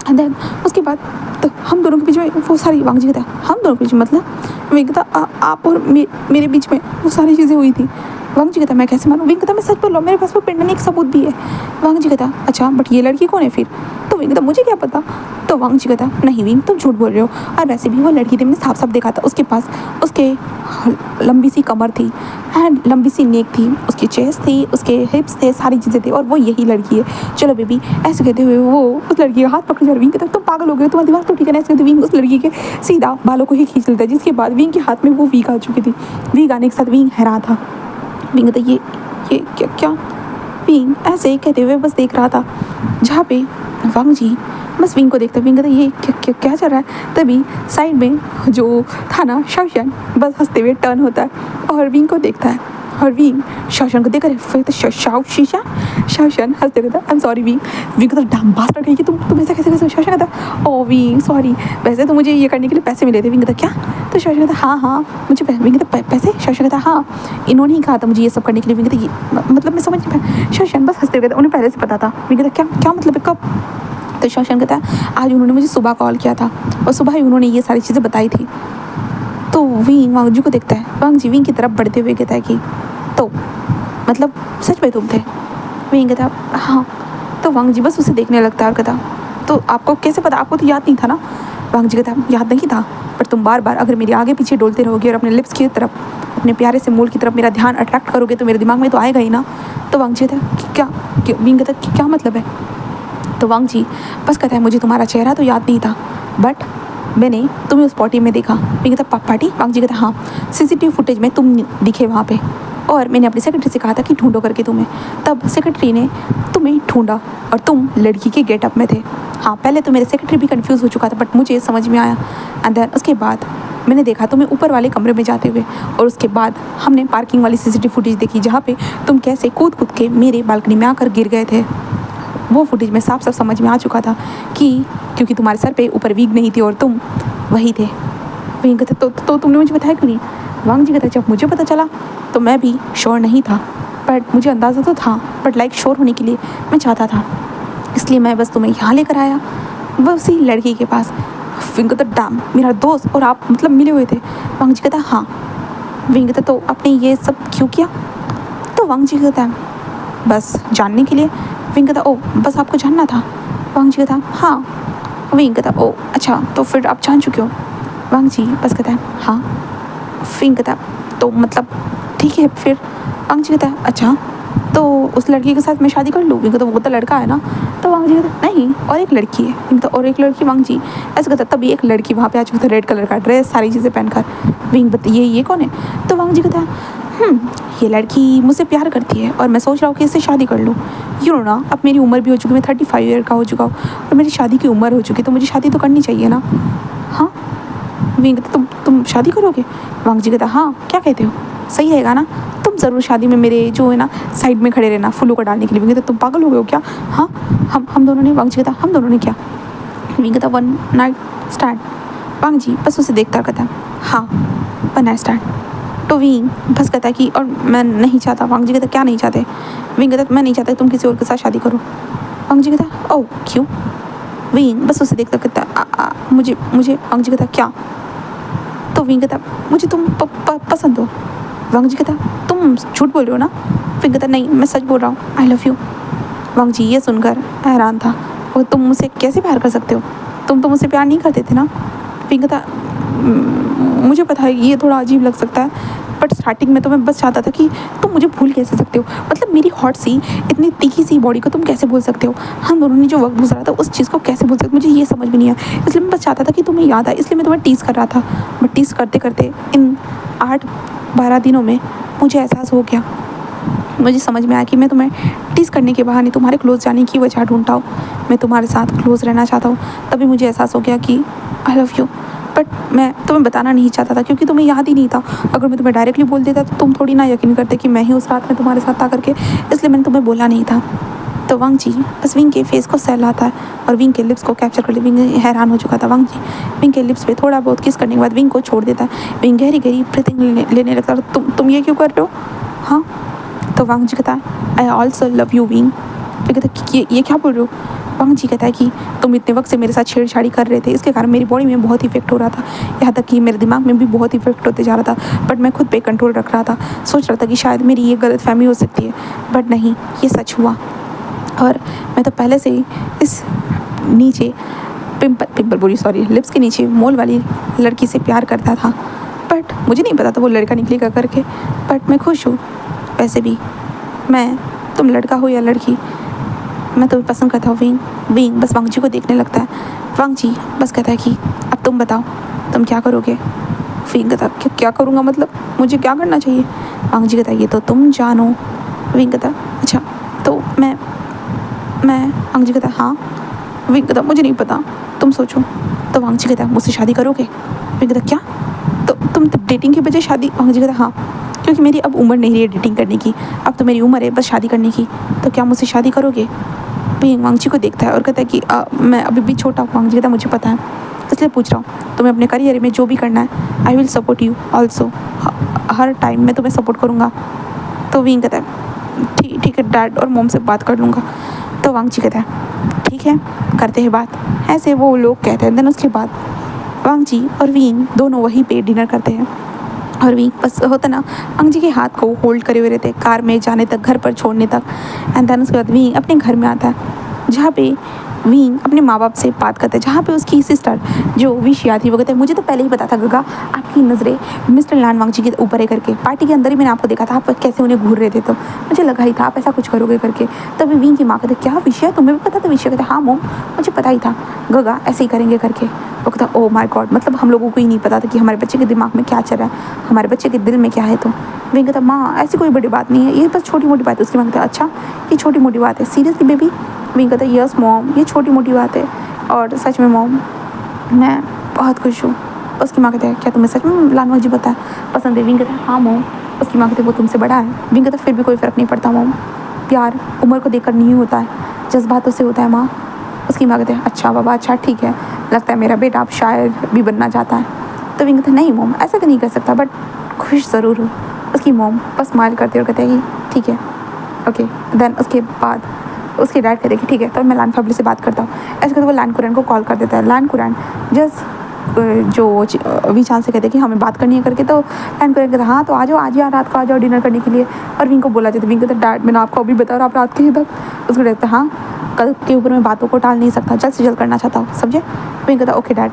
एंड देन उसके बाद तो हम दोनों के बीच में वो सारी, वांग जी कहता हम दोनों के बीच में मतलब विंग कहता आप और मेरे बीच में वो सारी चीज़ें हुई थी। वांग जी कहता मैं कैसे मानूँ। विंग कहता मैं सच बोल रहा हूँ, मेरे पास वो पेंडेंट एक सबूत भी है। वांग जी कहता अच्छा बट ये लड़की कौन है फिर। तो विंग कहता मुझे क्या पता। तो वांग जी कहता नहीं विंग तुम झूठ बोल रहे हो, और वैसे भी वो लड़की थी मैंने साफ साफ देखा था, उसके पास उसके लंबी सी कमर थी एंड लंबी सी नेक थी, उसकी चेस्ट थी, उसके हिप्स थे, सारी चीज़ें थी, और वो यही लड़की है। चलो बेबी ऐसे कहते हुए वो उस लड़की का हाथ पकड़ जा। विंग कहता तुम पागल हो गए, तुम्हारा दिमाग तो ठीक है ना। ऐसे कहते विंग उस लड़की के सीधा बालों को ही खींच लेता है, जिसके बाद विंग के हाथ में वो वीग आ चुकी थी। वीग आने के साथ विंग हैरान था। विंग कहता ये क्या। विंग ऐसे कहते हुए बस देख रहा था, जहाँ पे वांग जी बस विंग को देखता। विंग कहता ये क्या चल रहा है। तभी साइड में जो था ना शाओशन बस हंसते हुए टर्न होता है और विंग को देखता है, और विंग शाओशन को देख रहे फिर तो शाओशन हंसते कहता I am sorry wing. Wing तो डाम बास्टर कही कि तुम ऐसा कैसे। शाओशन कहता ओ विंग सॉरी, वैसे तो मुझे ये करने के लिए पैसे मिले थे। विंग कहता क्या। तो शाओशन कहता हाँ मुझे विंग कहता पैसे। शाओशन कहता हाँ इन्होंने ही कहा था मुझे ये सब करने के लिए। विंग कहता ये मतलब मैं समझ नहीं पाया। शाओशन बस हंसते कहता उन्हें पहले से पता था। विंग कहता क्या मतलब है कब। तो शाओशन कहता है आज उन्होंने मुझे सुबह कॉल किया था और सुबह ही उन्होंने ये सारी चीज़ें बताई थी। तो विंग वांग जी को देखता है, वांग जी विंग की तरफ बढ़ते हुए कहता है कि तो मतलब सच में तुम थे। विंग कहता हाँ। तो वांग जी बस उसे देखने लगता है और कहता तो आपको कैसे पता, आपको तो याद नहीं था ना। वांग जी कहता याद नहीं था, पर तुम बार बार अगर मेरे आगे पीछे डोलते रहोगे और अपने लिप्स की तरफ, अपने प्यारे से मूल की तरफ मेरा ध्यान अट्रैक्ट करोगे तो मेरे दिमाग में तो आएगा ही ना। तो वांग जी कहता क्या। विंग कहता क्या मतलब है। तो वांग जी बस कहता है मुझे तुम्हारा चेहरा तो याद नहीं था, बट मैंने तुम्हें उस पार्टी में देखा। विंग कहता पार्टी। वांग जी कहता हाँ सीसीटीवी फुटेज में तुम दिखे वहाँ पे, और मैंने अपनी सेक्रेटरी से कहा था कि ढूंढो करके तुम्हें। तब सेक्रेटरी ने तुम्हें ढूंढा और तुम लड़की के गेटअप में थे। हाँ पहले तो मेरे सेक्रेटरी भी कंफ्यूज हो चुका था, बट मुझे समझ में आया। एंड देन उसके बाद मैंने देखा तुम्हें ऊपर वाले कमरे में जाते हुए, और उसके बाद हमने पार्किंग वाली सीसीटीवी फुटेज देखी जहाँ पे तुम कैसे कूद के मेरे बालकनी में आकर गिर गए थे। वो फुटेज में साफ समझ में आ चुका था कि क्योंकि तुम्हारे सर पे ऊपर वीग नहीं थी और तुम वही थे। विंग कहते तो तुमने मुझे बताया क्यों नहीं। वांग जी कहता जब मुझे पता चला तो मैं भी श्योर नहीं था, बट मुझे अंदाज़ा तो था, बट लाइक श्योर होने के लिए मैं चाहता था, इसलिए मैं बस तुम्हें यहाँ लेकर आया वो उसी लड़की के पास। विंग कहता डैम मेरा दोस्त और आप मतलब मिले हुए थे। वांग जी कहता हाँ। विंग कहता तो आपने ये सब क्यों किया। तो वांग जी कहता बस जानने के लिए। विंग कहता ओ बस आपको जानना था। वांग जी कहता हाँ। विंग कहता ओ अच्छा तो फिर आप जान चुके हो। वांग जी बस कहता है हाँ। विंग कहता तो मतलब ठीक है फिर। वांग जी कहता अच्छा तो उस लड़की के साथ मैं शादी कर लूँ। विंग कहता वो तो लड़का है ना। तो वांग जी कहता नहीं और एक लड़की है। विंग कहता और एक लड़की। वांग जी ऐसा कहता तभी एक लड़की वहाँ पे आ चुकी था, रेड कलर का ड्रेस सारी चीज़ें पहनकर। विंग बता ये कौन है। तो वांग जी कहता ये लड़की मुझसे प्यार करती है और मैं सोच रहा हूँ कि इससे शादी कर लूँ। यू नो ना अब मेरी उम्र भी हो चुकी है, मैं 35 ईयर का हो चुका हूँ और मेरी शादी की उम्र हो चुकी है, तो मुझे शादी तो करनी चाहिए ना। हाँ। विंग कहता तुम शादी करोगे। वांग जी कहता हाँ क्या कहते हो सही रहेगा ना, तुम ज़रूर शादी में मेरे जो है ना साइड में खड़े रहना फूलों को डालने के लिए। विंग कहता तुम पागल हो गए हो क्या। हाँ हम दोनों ने। वांग जी कहता हम दोनों ने क्या। विंग कहता वन नाइट स्टैंड। वांग जी बस उसे देखता कहता हाँ वन नाइट स्टैंड। तो विंग बस कहता कि और मैं नहीं चाहता। वांग जी कहता क्या नहीं चाहते। विंग कहता मैं नहीं चाहता तुम किसी और के साथ शादी करो। वांग जी कहता ओह क्यों। विंग बस उसे देखता कहता मुझे वांग जी कहता क्या। तो विंग कहता मुझे तुम पसंद हो। वांग जी कहता तुम झूठ बोल रहे हो ना। विंग कहता नहीं मैं सच बोल रहा हूँ आई लव यू। वांग जी ये सुनकर हैरान था, और तुम मुझसे कैसे प्यार कर सकते हो, तुम तो मुझसे प्यार नहीं करते थे ना। विंग कहता मुझे पता है ये थोड़ा अजीब लग सकता है, बट स्टार्टिंग में तो मैं बस चाहता था कि तुम मुझे भूल कैसे सकते हो, मतलब मेरी हॉट सी इतनी तीखी सी बॉडी को तुम कैसे भूल सकते हो, हम दोनों ने जो वक्त गुजारा था उस चीज़ को कैसे भूल सकते, मुझे ये समझ में नहीं आया। इसलिए मैं बस चाहता था कि तुम्हें याद आए, इसलिए मैं तुम्हें टीज़ कर रहा था। बट टीज़ करते करते इन 8-12 दिनों में मुझे एहसास हो गया मुझे समझ में आया कि मैं तुम्हें टीस करने के बहाने तुम्हारे क्लोज जाने की वजह ढूंढता हूँ, मैं तुम्हारे साथ क्लोज रहना चाहता हूँ। तभी मुझे एहसास हो गया कि आई लव यू, बट मैं तुम्हें बताना नहीं चाहता था क्योंकि तुम्हें याद ही नहीं था। अगर मैं तुम्हें डायरेक्टली बोल देता तो तुम थोड़ी ना यकीन करते कि मैं ही उस रात में तुम्हारे साथ था करके, इसलिए मैंने तुम्हें बोला नहीं था। तो वांग जी बस विंग के फेस को सहलाता है और विंग के लिप्स को कैप्चर कर ले। विंग हैरान हो चुका था। वांग जी विंग के लिप्स पे थोड़ा बहुत किस करने के बाद विंग को छोड़ देता है। विंग गहरी गहरी ब्रीथिंग लेने लगता है। तुम ये क्यों कर रहे हो? हाँ। तो वांग जी कहता है I also love you wing. तो कहता है ये क्या बोल रहे हो? वांग जी कहता है कि तुम इतने वक्त से मेरे साथ छेड़छाड़ी कर रहे थे, इसके कारण मेरी बॉडी में बहुत इफेक्ट हो रहा था, यहाँ तक कि मेरे दिमाग में भी बहुत इफेक्ट होते जा रहा था। बट मैं खुद पे कंट्रोल रख रहा था, सोच रहा था कि शायद मेरी ये गलत फहमी हो सकती है, बट नहीं, ये सच हुआ। और मैं तो पहले से ही इस नीचे पिंपल बोली सॉरी लिप्स के नीचे मोल वाली लड़की से प्यार करता था, बट मुझे नहीं पता था वो लड़का निकलेगा करके। बट मैं खुश हूँ। वैसे भी मैं, तुम लड़का हो या लड़की, मैं तुम्हें पसंद करता हूँ विंग। विंग बस वांग जी को देखने लगता है। वांग जी बस कहता है कि अब तुम बताओ तुम क्या करोगे? विंग कहता क्या करूँगा मतलब मुझे क्या करना चाहिए? वांग जी कहता ये तो तुम जानो। विंग कहता अच्छा तो मैं वांग जी कहता हाँ। विंग कहता मुझे नहीं पता, तुम सोचो। तो वांग जी कहता मुझसे शादी करोगे? विंग कहता क्या? तो तुम डेटिंग के बजाय शादी? वांग जी कहता हाँ, क्योंकि मेरी अब उम्र नहीं रही है डेटिंग करने की, अब तो मेरी उम्र है बस शादी करने की। तो क्या मुझसे शादी करोगे? विंग वांग जी को देखता है और कहता है कि मैं अभी भी छोटा हूँ। वांग जी कहता मुझे पता है, इसलिए पूछ रहा हूँ। तुम्हें अपने करियर में जो भी करना है I will support you also, her time मैं तुम्हें सपोर्ट करूँगा। तो विंग कहता है ठीक है डैड और मोम से बात कर लूँगा। तो वांग जी कहता है ठीक है करते हैं बात, ऐसे वो लोग कहते हैं। देन उसके बाद वांग जी और विंग दोनों वहीं पे डिनर करते हैं। और विंग बस होता ना वांग जी के हाथ को होल्ड करे हुए रहते कार में जाने तक, घर पर छोड़ने तक। एंड देन उसके बाद विंग अपने घर में आता है जहाँ पे विंग अपने माँ बाप से बात करता है, जहाँ पे उसकी सिस्टर जो विशिया थी वो कहते हैं मुझे तो पहले ही पता था गगा आपकी नज़रें मिस्टर लान वांग जी के ऊपर है करके, पार्टी के अंदर ही मैंने आपको देखा था आप कैसे उन्हें घूर रहे थे, तो मुझे लगा ही था आप ऐसा कुछ करोगे करके। तभी विंग की माँ कहते क्या विषय तुम्हें भी पता था? विषय कहते हाँ मोम मुझे पता ही था गगा ऐसे ही करेंगे करके। वो कहता ओह माय गॉड, मतलब हम लोगों को ही नहीं पता था कि हमारे बच्चे के दिमाग में क्या चल रहा है, हमारे बच्चे के दिल में क्या है। तो विंग कहता माँ ऐसी कोई बड़ी बात नहीं है, ये बस छोटी मोटी बात है। उसकी माँ कहता अच्छा ये छोटी मोटी बात है सीरियसली बेबी? विंग कहता यस मॉम ये छोटी मोटी बात है और सच में मॉम मैं बहुत खुश हूँ। उसकी माँ कहते हैं क्या तुम्हें सच में लान वांग जी पसंद है? विंग कहता है हाँ मॉम। उसकी माँ कहते वो तुमसे बड़ा है। विंग कहता फिर भी कोई फ़र्क नहीं पड़ता मॉम, प्यार उम्र को देखकर नहीं होता है, जज्बातों से होता है माँ। उसकी माँ कहते हैं अच्छा बाबा अच्छा ठीक है, लगता है मेरा बेटा आप शायर भी बनना चाहता है। तो विंग कहते नहीं मॉम ऐसा तो नहीं कर सकता बट खुश ज़रूर हूँ। उसकी मॉम बस स्माइल करते और कहते हैं कि ठीक है ओके। देन उसके बाद उसके डैड कहते हैं कि ठीक है तो मैं लान फैमिली से बात करता हूँ। ऐसे करते वो लान कुरैन को कॉल कर देता है। लान कुरैन जस्ट जो विचान से कहते हैं कि हमें बात करनी है करके, तो लान कुरैन कहता हाँ तो आ जाओ आज या रात को आ जाओ डिनर करने के लिए। और विंग को बोला जाता है। विंग कहता डैड मैंने आपको अभी बताया आप रात के तक। उसको कहते हाँ कल के ऊपर मैं बातों को टाल नहीं सकता, जल्द से जल्द करना चाहता हूँ समझे। विंग कहता ओके डैड।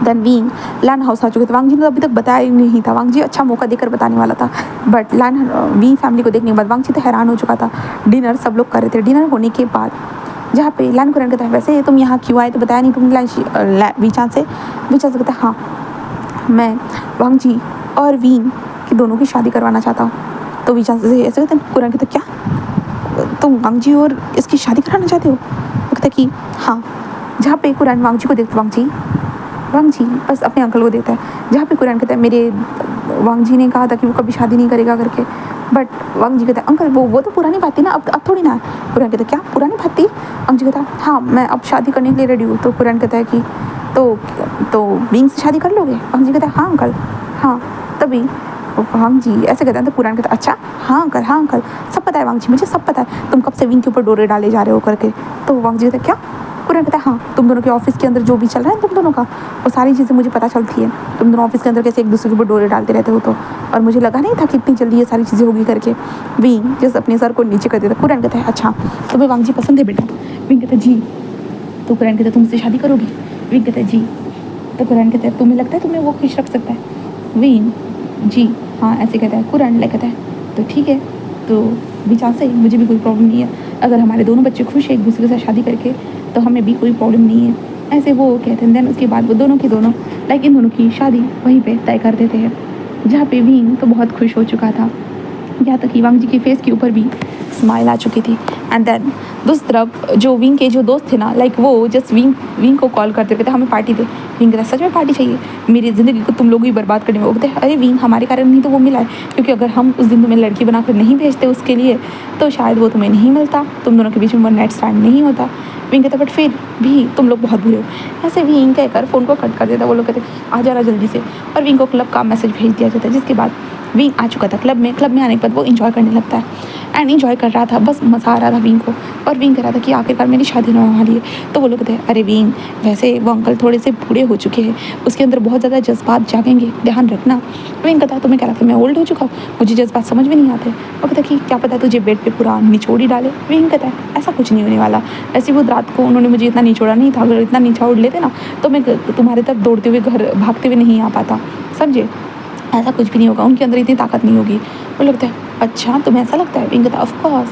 देन विंग लान हाउस आ चुके थे। वांग जी ने अभी तक बताया ही नहीं था, वांग जी अच्छा मौका देकर बताने वाला था, बट लान विंग फैमिली को देखने के बाद वांग जी तो हैरान हो चुका था। डिनर सब लोग कर रहे थे। डिनर होने के बाद जहाँ पे लान कुरैन कहता है वैसे तुम यहाँ क्यों आए, तो बताया नहीं तुमने विचान से कहता है हाँ मैं वांग जी और विंग की दोनों की शादी करवाना चाहता हूँ। तो विचान से ऐसे कहते हैं। कुरैन कहता क्या तुम वांग जी और इसकी शादी कराना चाहते हो? वो कहता कि हाँ। जहाँ पे कुरैन वांग जी को देखते वांग जी बस अपने अंकल को देता है। जहाँ पे कुरैन कहता है मेरे वांग जी ने कहा था कि वो कभी शादी नहीं करेगा करके, बट वांग जी कहता है अंकल वो तो पुरानी बात थी ना, अब थोड़ी ना है। कुरैन कहता है क्या पुरानी बात थी? वांग जी कहता है हाँ मैं अब शादी करने के लिए रेडी हूँ। तो कुरैन कहता है कि तो विंग से शादी कर लोगे? वांग जी कहता है हाँ अंकल हाँ। तभी वांग जी ऐसे कहते हैं। तो कुरैन कहता है अच्छा हाँ अंकल सब पता है वांग जी मुझे सब पता है, तुम कब से विंग के ऊपर डोरे डाले जा रहे हो करके। तो वांग जी कहता है क्या? कुरैन कहता है हाँ तुम दोनों के ऑफिस के अंदर जो भी चल रहा है तुम दोनों का वो सारी चीज़ें मुझे पता चलती है, तुम दोनों ऑफिस के अंदर कैसे एक दूसरे के ऊपर डोरे डालते रहते हो। तो और मुझे लगा नहीं था कि इतनी जल्दी ये सारी चीज़ें होगी करके। विंग जैसे अपने सर को नीचे कर देता। कुरैन कहता है अच्छा तुम्हें वांग जी पसंद है बेटा? विंग कहता है जी। तो कुरैन कहता है तुमसे शादी करोगी? विंग कहता है जी। तो कुरैन कहता है तुम्हें लगता है तुम्हें वो खुश रख सकता है? विंग जी हाँ ऐसे कहता है। कुरैन कहता है तो ठीक है तो विचार से मुझे भी कोई प्रॉब्लम नहीं है, अगर हमारे दोनों बच्चे खुश हैं एक दूसरे के साथ शादी करके तो हमें भी कोई प्रॉब्लम नहीं है। ऐसे वो कहते हैं। देन उसके बाद वो दोनों की दोनों इन दोनों की शादी वहीं पे तय कर देते हैं, जहाँ पे विंग तो बहुत खुश हो चुका था। यहाँ तक कि वांग जी के फेस के ऊपर भी स्माइल आ चुकी थी। एंड देन दूसरी तरफ जो विंग के जो दोस्त थे ना, लाइक वो जस्ट विंग को कॉल करते कहते हमें पार्टी दे। विंग कहता सच में पार्टी चाहिए, मेरी ज़िंदगी को तुम लोग ही बर्बाद करने में। वो कहते अरे विंग हमारे कारण नहीं तो वो मिला है, क्योंकि अगर हम उस दिन तुम्हें लड़की बनाकर नहीं भेजते उसके लिए तो शायद वो तुम्हें नहीं मिलता, तुम दोनों के बीच में वन नाइट स्टैंड नहीं होता। विंग कहता बट फिर भी तुम लोग बहुत बुरे हो। ऐसे विंग कहकर फ़ोन को कट कर देता। वो लोग कहते आ जाना जल्दी से, और विंग को क्लब का मैसेज भेज दिया जाता है। जिसके बाद विंग आ चुका था क्लब में आने के बाद वो इन्जॉय करने लगता है एंड इन्जॉय कर रहा था, बस मज़ा आ रहा था विंग को। और विंग कह रहा था कि आखिरकार मेरी शादी होने वाली है। तो वो लोग कहते हैं अरे विंग वैसे वो अंकल थोड़े से बूढ़े हो चुके हैं, उसके अंदर बहुत ज़्यादा जज्बात जागेंगे, ध्यान रखना। विंग कहता तुम्हें कह रहा था मैं ओल्ड हो चुका हूँ, मुझे जज्बात समझ में नहीं आते। वो कहता कि क्या पता तुझे बेड पे पूरा निचोड़ ही डाले। विंग कहता है ऐसा कुछ नहीं होने वाला, ऐसी वो रात को उन्होंने मुझे इतना निचोड़ा नहीं था, अगर इतना निचोड़ लेते ना तो मैं तुम्हारे तरफ दौड़ते हुए घर भागते हुए नहीं आ पाता, समझे। ऐसा कुछ भी नहीं होगा, उनके अंदर इतनी ताकत नहीं होगी। वो लगता है अच्छा तुम्हें ऐसा लगता है। विंग कहता ऑफकोर्स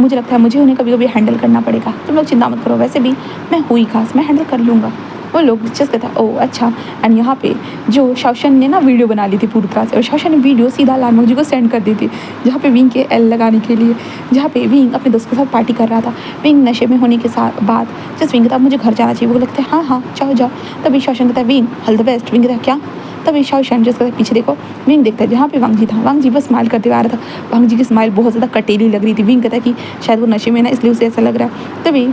मुझे लगता है मुझे उन्हें कभी कभी हैंडल करना पड़ेगा, तुम लोग चिंता मत करो, वैसे भी मैं हुई खास, मैं हैंडल कर लूँगा। वो लोग जस्ट कहता है ओह अच्छा। एंड यहाँ पे जो शाओशन ने ना वीडियो बना ली थी पूरी तरह से, और शाओशन ने वीडियो सीधा लानमंग जी को सेंड कर दी थी, जहाँ पे विंग के एल लगाने के लिए, जहाँ पे विंग अपने दोस्त के साथ पार्टी कर रहा था। विंग नशे में होने के साथ बाद जस्ट विंग कहता मुझे घर जाना चाहिए। वो लगता है हाँ हाँ जाओ। तभी शाओशन कहता है wing all the best. Wing कहता क्या। तभी शाओशन जस्ट कहता पीछे देखो। विंग देखता है जहाँ पे वांग जी था, वांग जी बस स्माइल करते हुए आ रहा था। वांग जी की स्माइल बहुत ज़्यादा कटेली लग रही थी। विंग कहता है कि शायद वो नशे में ना इसलिए उसे ऐसा लग रहा है। तभी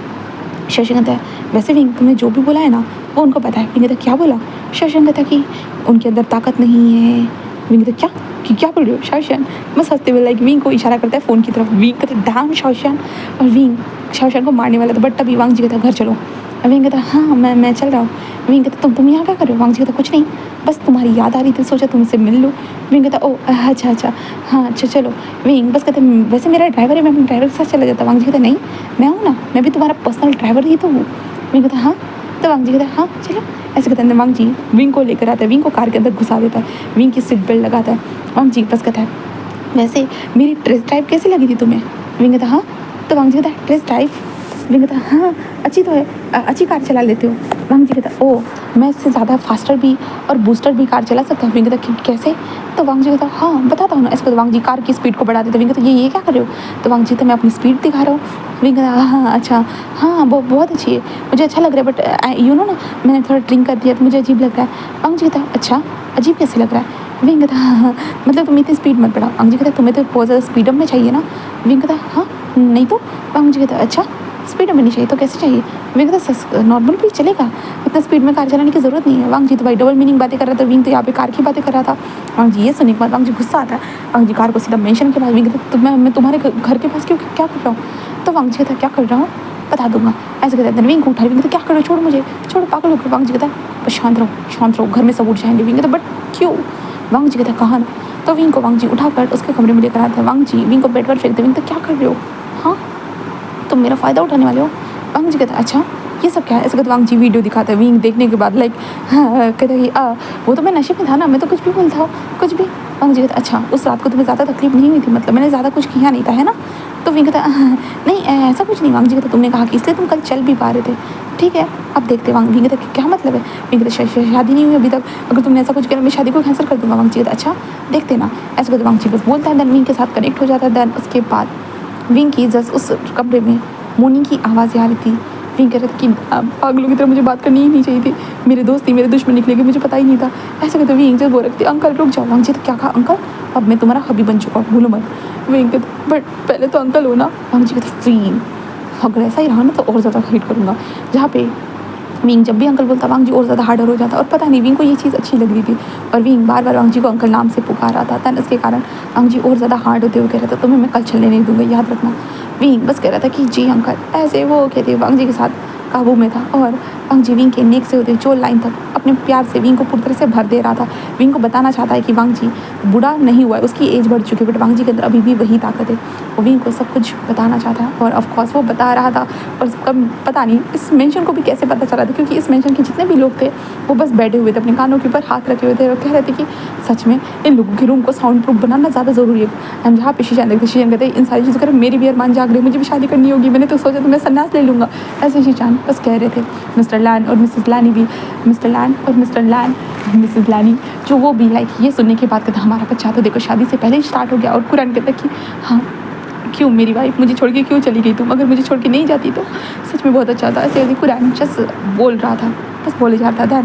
शाओशन कहता है वैसे विंग तुमने जो भी बोला है ना वो उनको पता है। विंग कहता क्या बोला। शाओशन कहता कि उनके अंदर ताकत नहीं है। विंग कहता क्या बोल रहे हो। शाओशन बस हंसते हुए लाइक विंग को इशारा करता है फ़ोन की तरफ। विंग कहता डैम शाओशन, और विंग शाओशन को मारने वाला था, बट तभी वांग जी कहता घर चलो। विंग कहता हाँ मैं चल रहा हूँ। विंग कहता तुम यहाँ क्या कर रहे हो। वांग जी कहता कुछ नहीं, बस तुम्हारी याद आ रही थी, सोचा तुमसे मिल लूँ। विंग कहता ओह अच्छा हाँ अच्छा चलो। विंग बस कहते वैसे मेरा ड्राइवर है, मैं अपने ड्राइवर के साथ चला जाता। वांग जी कहता नहीं मैं हूँ ना, मैं भी तुम्हारा पर्सनल ड्राइवर ही तो हूँ। विंग कहता हाँ। तो वांग जी कहता हाँ चलो। ऐसे कहते हैं वांग जी विंग को लेकर आता है, विंग को कार के अंदर घुसा देता है, विंग की सीट बेल्ट लगाता है। वांग जी बस कहता है वैसे मेरी टेस्ट ड्राइव कैसी लगी थी तुम्हें। विंग कहता हाँ। तो वांग जी कहता है टेस्ट ड्राइव। विंग कहता हाँ अच्छी तो है, अच्छी कार चला लेते हो। वांग जी कहता ओह मैं इससे ज़्यादा फास्टर भी और बूस्टर भी कार चला सकता हूँ। विंग कहता कैसे। तो वांग जी कहता हाँ बताता हूँ ना। ऐसे वांग जी कार की स्पीड को बढ़ा देते। विंग कहता ये क्या कर रहे हो। तो वांग जी तो मैं अपनी स्पीड दिखा रहा हूँ। विंग कहता हाँ अच्छा हाँ वो बहुत अच्छी है, मुझे अच्छा लग रहा है, बट यू नो ना मैंने थोड़ा ड्रिंक कर दिया तो मुझे अजीब लग रहा है। वांग जी कहता अच्छा अजीब कैसे लग रहा है। विंग कहता हाँ मतलब तुम इतनी स्पीड मत बढ़ाओ। वांग जी कहता तुम्हें तो बहुत ज़्यादा स्पीड अप में चाहिए ना। विंग कहता हाँ नहीं तो। वांग जी कहता अच्छा स्पीड में नहीं चाहिए तो कैसे चाहिए। विंग कहता नॉर्मल भी चलेगा, इतना स्पीड में कार चलाने की ज़रूरत नहीं है। वांग जी तो भाई डबल मीनिंग बातें कर रहा था, विंग तो यहाँ पे कार की बातें कर रहा था। वांग जी ये सुनने के बाद वांग जी गुस्सा आता है। वांग जी कार को सीधा मेंशन के बाद विंग कहता मैं तुम्हारे घर के पास क्यों क्या कर रहा हूँ। तो वांग जी कहता क्या कर रहा हूँ बता दूंगा। ऐसे कहते हैं विंग को उठा। विंग कहता क्या कर रहे हो, छोड़ मुझे, छोड़ पागल हो गए। वांग जी कहता शांत रहो घर में सब उठ जाएंगे। विंग कहता बट क्यों। वांग जी कहता कहाँ ना। तो विंग को वांग जी उठाकर उसके कमरे में लेकर आता है। वांग जी विंग को बेड पर फेंक दे। विंग तो क्या कर रहे हो, हाँ तुम मेरा फ़ायदा उठाने वाले हो। वांग जी कहता अच्छा ये सब क्या है। ऐसे कहते वांग जी वीडियो दिखाता है। विंग देखने के बाद लाइक कहता है कि वो तो मैं नशे में था ना, मैं तो कुछ भी बोलता हूँ कुछ भी। वांग जी कहता अच्छा उस रात को तुम्हें ज़्यादा तकलीफ नहीं हुई थी, मतलब मैंने ज़्यादा कुछ किया नहीं था है ना। तो विंग कहता नहीं ऐसा कुछ नहीं। वांग जी कहता तुमने कहा कि इसलिए तुम कल चल भी पा रहे थे, ठीक है अब देखते। वांग विंग कहता क्या मतलब है। विंग कहता शादी नहीं हुई अभी तक, अगर तुमने ऐसा कुछ किया मैं शादी को कैंसिल कर दूँगा। वांग जी कहता अच्छा देखते ना। ऐसे कहते वांग जी बस बोलता है, देन विंग के साथ कनेक्ट हो जाता है। देन उसके बाद विंग की जस्ट उस कमरे में मोनी की आवाज़ें आ रही थी। विंग कह रहे थे कि पागलों की तरह मुझे बात करनी ही नहीं चाहिए थी, मेरे दोस्त थी मेरे दुश्मन निकलेगी, मुझे पता ही नहीं था। ऐसे कहते विंग जब बोल रखती अंकल रुक जाओ। वांग जी तो क्या कहा अंकल, अब मैं तुम्हारा हबी बन चुका हूँ भूलो मत। विंग कहते बट पहले तो अंकल हो ना। वांग जी कहते विंग अगर ऐसा ही रहा ना तो और ज़्यादा हिट करूँगा। जहाँ पे विंग जब भी अंकल बोलता वांग जी और ज़्यादा हार्डर हो जाता, और पता नहीं विंग को ये चीज़ अच्छी लग रही थी, और विंग बार बार वांग जी को अंकल नाम से पुकार रहा था। तन इसके कारण वांग जी और ज़्यादा हार्ड होते हुए कह रहा था तुम्हें मैं कल चलने नहीं दूँगा, याद रखना। विंग बस कह रहा था कि जी अंकल, ऐसे वो कहते वांग जी के साथ काबू में था, और वांग जी विंग के नेक से होते जो लाइन तक अपने प्यार से विंग को पूरी तरह से भर दे रहा था। विंग को बताना चाहता है कि वांग जी बूढ़ा नहीं हुआ है, उसकी एज बढ़ चुकी है, बट वांग जी के अंदर अभी भी वही ताकत है। वो विंग को सब कुछ बताना चाहता है, और ऑफकोर्स वो बता रहा था। और कब पता नहीं इस मेंशन को भी कैसे पता चला था, क्योंकि इस मेंशन के जितने भी लोग थे वो बस बैठे हुए थे, अपने कानों के ऊपर हाथ रखे हुए थे, और कह रहे थे कि सच में इन लोगों के रूम को साउंड प्रूफ बनाना ज़्यादा ज़रूरी है। एंड जहाँ पे शीशान देखते शीशान कहते इन सारी चीज़ों कर मेरी भी अरमान जाग रही, मुझे भी शादी करनी होगी, मैंने तो सोचा तो मैं सन्यास ले लूँगा। ऐसे शीशान बस कह रहे थे मिस्टर लैन और मिसेस लैनी भी, मिस्टर लैन और मिस्टर लैन मिसेस लैनी, जो वो भी लाइक ये सुनने के बाद कहता हमारा बच्चा तो देखो शादी से पहले ही स्टार्ट हो गया। और कुरान कहता कि हाँ क्यों मेरी वाइफ मुझे छोड़ के क्यों चली गई तुम, अगर मुझे छोड़ के नहीं जाती तो। सच में बहुत अच्छा था। ऐसे कुरान जस्ट बोल रहा था, बस बोले जा रहा था।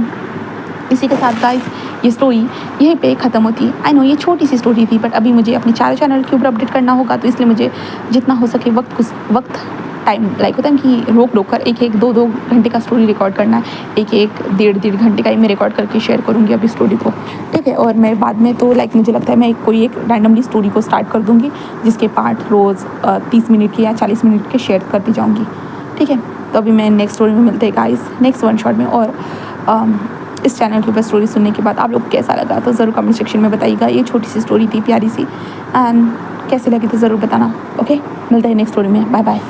इसी के साथ गाइस ये स्टोरी यहीं पे ख़त्म होती है। आई नो ये छोटी सी स्टोरी थी, बट अभी मुझे अपने चारों चैनल के ऊपर अपडेट करना होगा, तो इसलिए मुझे जितना हो सके वक्त टाइम लाइक होता है कि रोक कर एक दो घंटे का स्टोरी रिकॉर्ड करना है, एक डेढ़ घंटे का ही मैं रिकॉर्ड करके शेयर करूँगी अभी स्टोरी को, ठीक है। और मैं बाद में तो लाइक मुझे लगता है मैं कोई एक रैंडमली स्टोरी को स्टार्ट कर दूँगी, जिसके पार्ट रोज़ 30 मिनट के या 40 मिनट के शेयर करती जाऊँगी, ठीक है। तो अभी मैं नेक्स्ट स्टोरी में मिलते हैं गाइस, नेक्स्ट वन शॉट में। और इस चैनल के ऊपर स्टोरी सुनने के बाद आप लोग कैसा लगा तो ज़रूर कमेंट सेक्शन में बताइएगा। ये छोटी सी स्टोरी थी, प्यारी सी, एंड कैसी लगी तो ज़रूर बताना। ओके, मिलते हैं नेक्स्ट स्टोरी में। Bye bye.